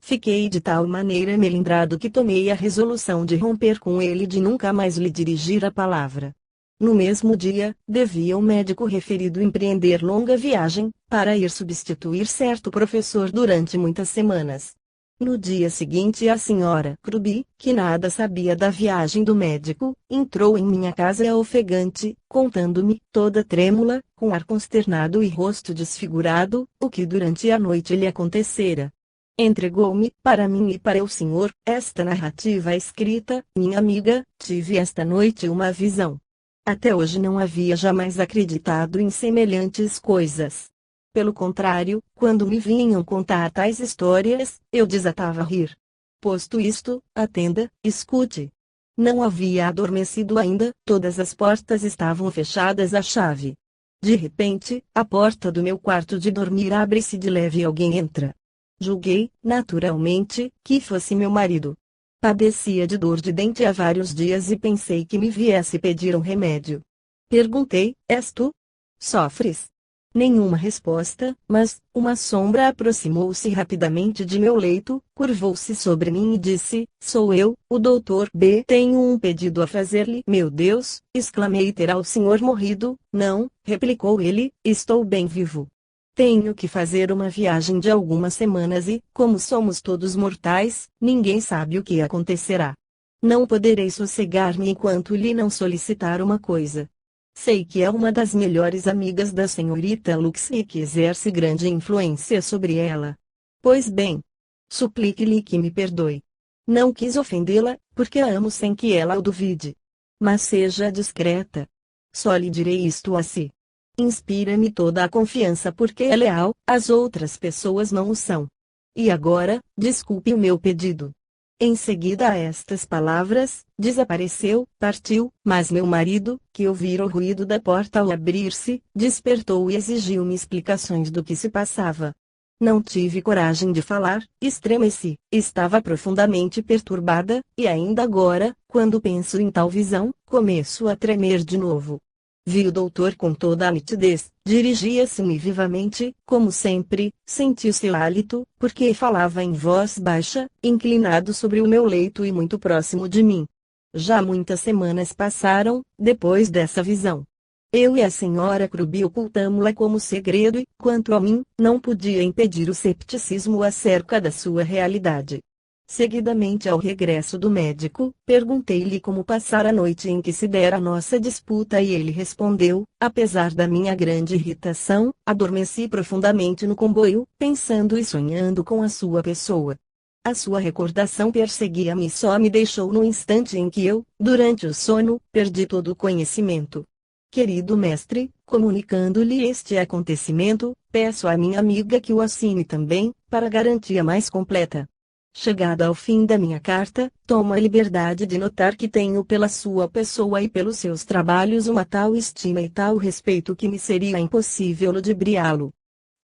Fiquei de tal maneira melindrado que tomei a resolução de romper com ele e de nunca mais lhe dirigir a palavra. No mesmo dia, devia o médico referido empreender longa viagem, para ir substituir certo professor durante muitas semanas. No dia seguinte a senhora Kruby, que nada sabia da viagem do médico, entrou em minha casa ofegante, contando-me, toda trêmula, com ar consternado e rosto desfigurado, o que durante a noite lhe acontecera. Entregou-me, para mim e para o senhor, esta narrativa escrita: minha amiga, tive esta noite uma visão. Até hoje não havia jamais acreditado em semelhantes coisas. Pelo contrário, quando me vinham contar tais histórias, eu desatava a rir. Posto isto, atenda, escute. Não havia adormecido ainda, todas as portas estavam fechadas à chave. De repente, a porta do meu quarto de dormir abre-se de leve e alguém entra. Julguei, naturalmente, que fosse meu marido. Padecia de dor de dente há vários dias e pensei que me viesse pedir um remédio. Perguntei: és tu? Sofres? Nenhuma resposta, mas uma sombra aproximou-se rapidamente de meu leito, curvou-se sobre mim e disse: sou eu, o doutor B. Tenho um pedido a fazer-lhe. Meu Deus, exclamei. Terá o senhor morrido? Não, replicou ele, estou bem vivo. Tenho que fazer uma viagem de algumas semanas e, como somos todos mortais, ninguém sabe o que acontecerá. Não poderei sossegar-me enquanto lhe não solicitar uma coisa. Sei que é uma das melhores amigas da senhorita Lux e que exerce grande influência sobre ela. Pois bem, suplique-lhe que me perdoe. Não quis ofendê-la, porque a amo sem que ela o duvide. Mas seja discreta. Só lhe direi isto assim. Inspira-me toda a confiança porque é leal, as outras pessoas não o são. E agora, desculpe o meu pedido. Em seguida a estas palavras, desapareceu, partiu, mas meu marido, que ouvira o ruído da porta ao abrir-se, despertou e exigiu-me explicações do que se passava. Não tive coragem de falar, estremeci, estava profundamente perturbada, e ainda agora, quando penso em tal visão, começo a tremer de novo. Vi o doutor com toda a nitidez, dirigia-se-me vivamente, como sempre, senti o seu hálito, porque falava em voz baixa, inclinado sobre o meu leito e muito próximo de mim. Já muitas semanas passaram, depois dessa visão. Eu e a senhora Krubi ocultamo-la como segredo e, quanto a mim, não podia impedir o cepticismo acerca da sua realidade. Seguidamente ao regresso do médico, perguntei-lhe como passara a noite em que se dera a nossa disputa e ele respondeu, apesar da minha grande irritação, adormeci profundamente no comboio, pensando e sonhando com a sua pessoa. A sua recordação perseguia-me e só me deixou no instante em que eu, durante o sono, perdi todo o conhecimento. Querido mestre, comunicando-lhe este acontecimento, peço à minha amiga que o assine também, para garantia mais completa. Chegado ao fim da minha carta, tomo a liberdade de notar que tenho pela sua pessoa e pelos seus trabalhos uma tal estima e tal respeito que me seria impossível ludibriá-lo.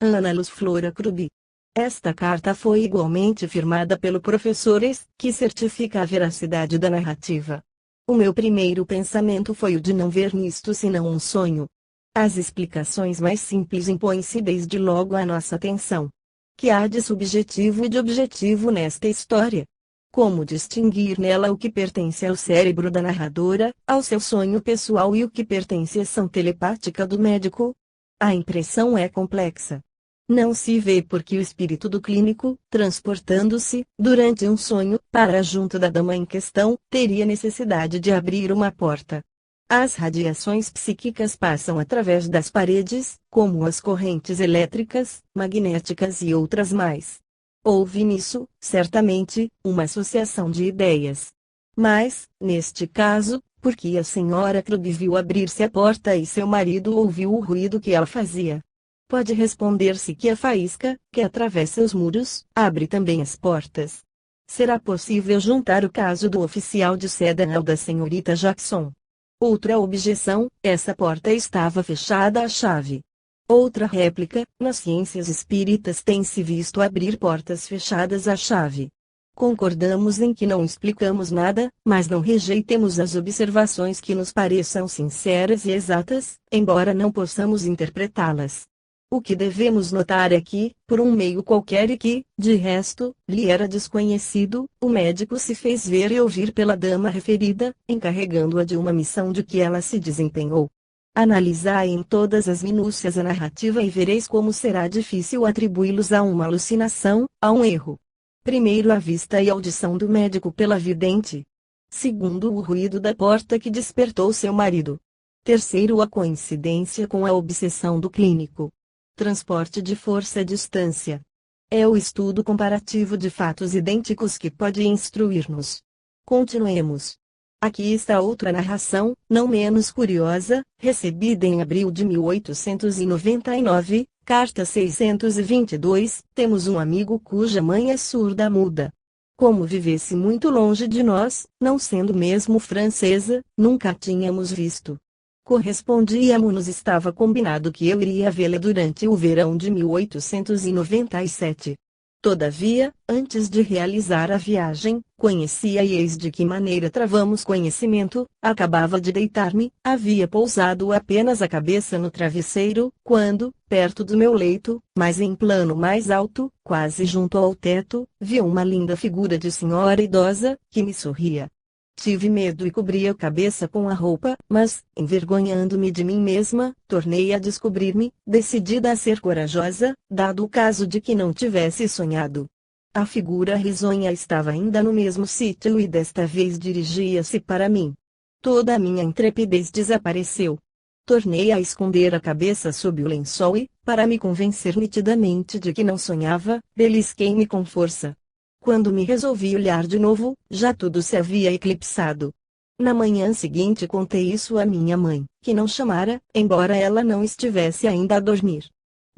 Ana Luz Flora Krubi. Esta carta foi igualmente firmada pelo professor S, que certifica a veracidade da narrativa. O meu primeiro pensamento foi o de não ver nisto senão um sonho. As explicações mais simples impõem-se desde logo à nossa atenção. Que há de subjetivo e de objetivo nesta história? Como distinguir nela o que pertence ao cérebro da narradora, ao seu sonho pessoal e o que pertence à ação telepática do médico? A impressão é complexa. Não se vê porque o espírito do clínico, transportando-se, durante um sonho, para junto da dama em questão, teria necessidade de abrir uma porta. As radiações psíquicas passam através das paredes, como as correntes elétricas, magnéticas e outras mais. Houve nisso, certamente, uma associação de ideias. Mas, neste caso, porque a senhora Krubi viu abrir-se a porta e seu marido ouviu o ruído que ela fazia. Pode responder-se que a faísca, que atravessa os muros, abre também as portas. Será possível juntar o caso do oficial de seda ao da senhorita Jackson. Outra objeção, essa porta estava fechada à chave. Outra réplica, nas ciências espíritas tem-se visto abrir portas fechadas à chave. Concordamos em que não explicamos nada, mas não rejeitemos as observações que nos pareçam sinceras e exatas, embora não possamos interpretá-las. O que devemos notar é que, por um meio qualquer e que, de resto, lhe era desconhecido, o médico se fez ver e ouvir pela dama referida, encarregando-a de uma missão de que ela se desempenhou. Analisai em todas as minúcias a narrativa e vereis como será difícil atribuí-los a uma alucinação, a um erro. Primeiro, a vista e audição do médico pela vidente. Segundo, o ruído da porta que despertou seu marido. Terceiro, a coincidência com a obsessão do clínico. Transporte de força à distância. É o estudo comparativo de fatos idênticos que pode instruir-nos. Continuemos. Aqui está outra narração, não menos curiosa, recebida em abril de 1899, carta 622. Temos um amigo cuja mãe é surda-muda. Como vivesse muito longe de nós, não sendo mesmo francesa, nunca a tínhamos visto. Correspondíamos, estava combinado que eu iria vê-la durante o verão de 1897. Todavia, antes de realizar a viagem, conhecia e eis de que maneira travamos conhecimento. Acabava de deitar-me, havia pousado apenas a cabeça no travesseiro, quando, perto do meu leito, mas em plano mais alto, quase junto ao teto, vi uma linda figura de senhora idosa, que me sorria. Tive medo e cobri a cabeça com a roupa, mas, envergonhando-me de mim mesma, tornei a descobrir-me, decidida a ser corajosa, dado o caso de que não tivesse sonhado. A figura risonha estava ainda no mesmo sítio e desta vez dirigia-se para mim. Toda a minha intrepidez desapareceu. Tornei a esconder a cabeça sob o lençol e, para me convencer nitidamente de que não sonhava, belisquei-me com força. Quando me resolvi olhar de novo, já tudo se havia eclipsado. Na manhã seguinte contei isso à minha mãe, que não chamara, embora ela não estivesse ainda a dormir.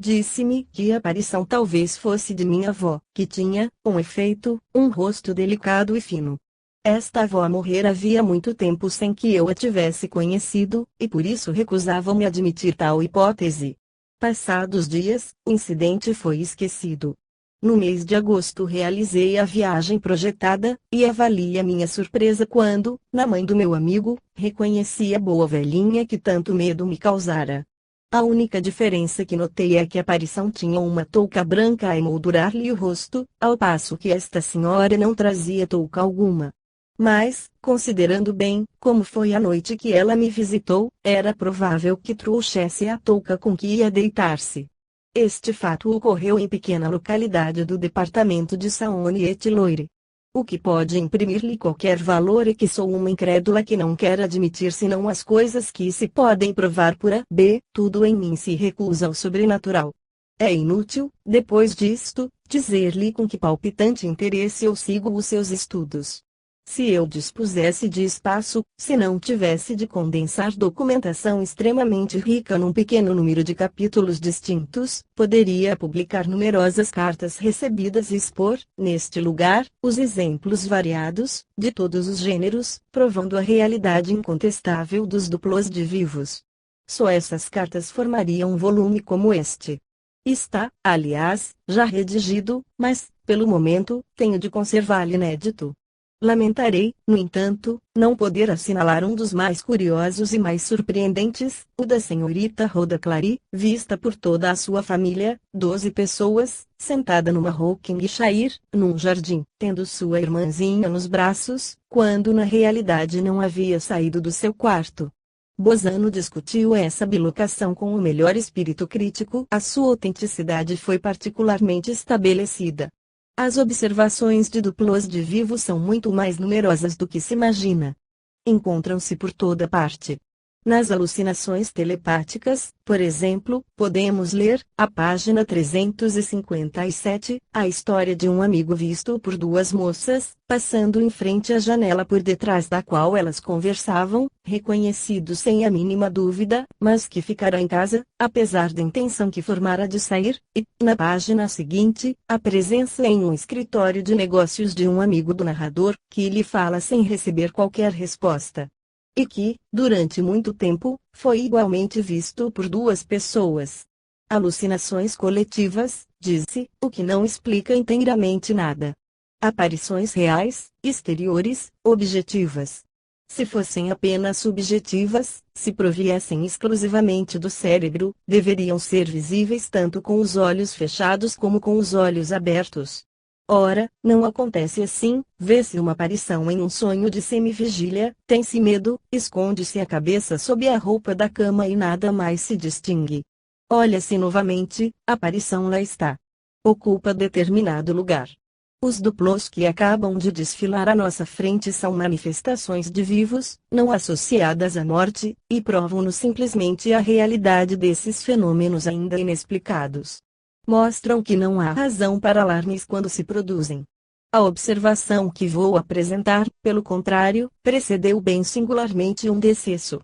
Disse-me que a aparição talvez fosse de minha avó, que tinha, com efeito, um rosto delicado e fino. Esta avó morrera havia muito tempo sem que eu a tivesse conhecido, e por isso recusava-me admitir tal hipótese. Passados dias, o incidente foi esquecido. No mês de agosto realizei a viagem projetada, e avalie a minha surpresa quando, na mãe do meu amigo, reconheci a boa velhinha que tanto medo me causara. A única diferença que notei é que a aparição tinha uma touca branca a emoldurar-lhe o rosto, ao passo que esta senhora não trazia touca alguma. Mas, considerando bem como foi a noite que ela me visitou, era provável que trouxesse a touca com que ia deitar-se. Este fato ocorreu em pequena localidade do departamento de Saône-et-Loire. O que pode imprimir-lhe qualquer valor é que sou uma incrédula que não quer admitir senão as coisas que se podem provar por A. B. Tudo em mim se recusa ao sobrenatural. É inútil, depois disto, dizer-lhe com que palpitante interesse eu sigo os seus estudos. Se eu dispusesse de espaço, se não tivesse de condensar documentação extremamente rica num pequeno número de capítulos distintos, poderia publicar numerosas cartas recebidas e expor, neste lugar, os exemplos variados, de todos os gêneros, provando a realidade incontestável dos duplos de vivos. Só essas cartas formariam um volume como este. Está, aliás, já redigido, mas, pelo momento, tenho de conservá-lo inédito. Lamentarei, no entanto, não poder assinalar um dos mais curiosos e mais surpreendentes, o da senhorita Rhoda Clary, vista por toda a sua família, 12 pessoas, sentada numa Rockingshire, num jardim, tendo sua irmãzinha nos braços, quando na realidade não havia saído do seu quarto. Bozano discutiu essa bilocação com o melhor espírito crítico. A sua autenticidade foi particularmente estabelecida. As observações de duplos de vivos são muito mais numerosas do que se imagina. Encontram-se por toda parte. Nas alucinações telepáticas, por exemplo, podemos ler, à página 357, a história de um amigo visto por duas moças, passando em frente à janela por detrás da qual elas conversavam, reconhecido sem a mínima dúvida, mas que ficará em casa, apesar da intenção que formara de sair, e, na página seguinte, a presença em um escritório de negócios de um amigo do narrador, que lhe fala sem receber qualquer resposta. E que, durante muito tempo, foi igualmente visto por duas pessoas. Alucinações coletivas, disse, o que não explica inteiramente nada. Aparições reais, exteriores, objetivas. Se fossem apenas subjetivas, se proviessem exclusivamente do cérebro, deveriam ser visíveis tanto com os olhos fechados como com os olhos abertos. Ora, não acontece assim, vê-se uma aparição em um sonho de semivigília, tem-se medo, esconde-se a cabeça sob a roupa da cama e nada mais se distingue. Olha-se novamente, a aparição lá está. Ocupa determinado lugar. Os duplos que acabam de desfilar à nossa frente são manifestações de vivos, não associadas à morte, e provam-nos simplesmente a realidade desses fenômenos ainda inexplicados. Mostram que não há razão para alarmes quando se produzem. A observação que vou apresentar, pelo contrário, precedeu bem singularmente um decesso.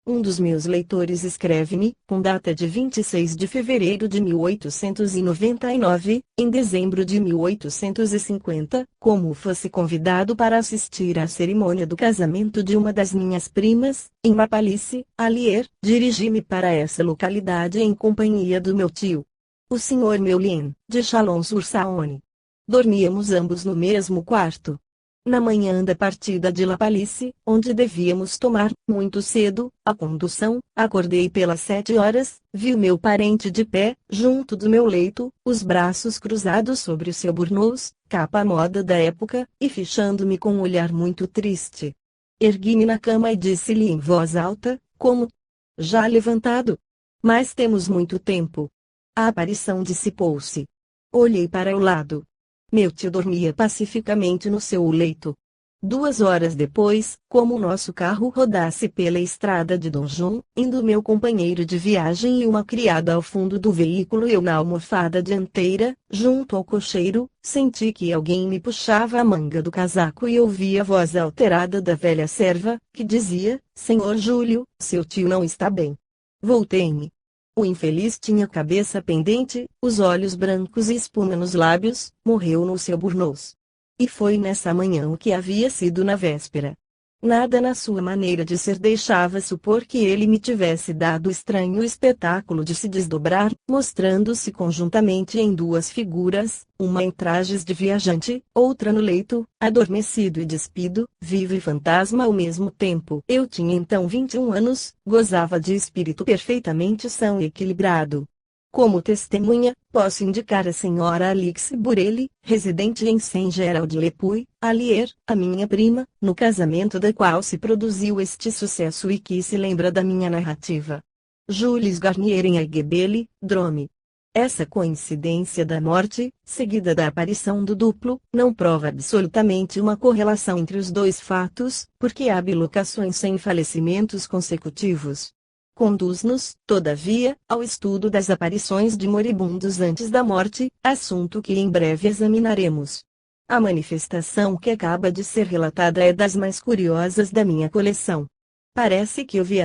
Um dos meus leitores escreve-me, com data de 26 de fevereiro de 1899, em dezembro de 1850, como fosse convidado para assistir à cerimônia do casamento de uma das minhas primas, em Mapalice, Allier, dirigi-me para essa localidade em companhia do meu tio, o Sr. Meulin, de Chalon-sur-Saône. Dormíamos ambos no mesmo quarto. Na manhã da partida de La Palisse, onde devíamos tomar, muito cedo, a condução, acordei pelas 7 horas, vi o meu parente de pé, junto do meu leito, os braços cruzados sobre o seu burnous, capa à moda da época, e fichando-me com um olhar muito triste. Ergui-me na cama e disse-lhe em voz alta, como? Já levantado? Mas temos muito tempo. A aparição dissipou-se. Olhei para o lado. Meu tio dormia pacificamente no seu leito. 2 horas depois, como o nosso carro rodasse pela estrada de Donjon, indo meu companheiro de viagem e uma criada ao fundo do veículo e eu na almofada dianteira, junto ao cocheiro, senti que alguém me puxava a manga do casaco e ouvi a voz alterada da velha serva, que dizia, Senhor Júlio, seu tio não está bem. Voltei-me. O infeliz tinha a cabeça pendente, os olhos brancos e espuma nos lábios, morreu no seu burnous. E foi nessa manhã o que havia sido na véspera. Nada na sua maneira de ser deixava supor que ele me tivesse dado o estranho espetáculo de se desdobrar, mostrando-se conjuntamente em duas figuras, uma em trajes de viajante, outra no leito, adormecido e despido, vivo e fantasma ao mesmo tempo. Eu tinha então 21 anos, gozava de espírito perfeitamente são e equilibrado. Como testemunha, posso indicar a senhora Alix Burelli, residente em Saint-Gerald-le-Puy, Allier, a minha prima, no casamento da qual se produziu este sucesso e que se lembra da minha narrativa. Jules Garnier em Aiguebelle, Drôme. Essa coincidência da morte, seguida da aparição do duplo, não prova absolutamente uma correlação entre os dois fatos, porque há bilocações sem falecimentos consecutivos. Conduz-nos, todavia, ao estudo das aparições de moribundos antes da morte, assunto que em breve examinaremos. A manifestação que acaba de ser relatada é das mais curiosas da minha coleção. Parece que eu vi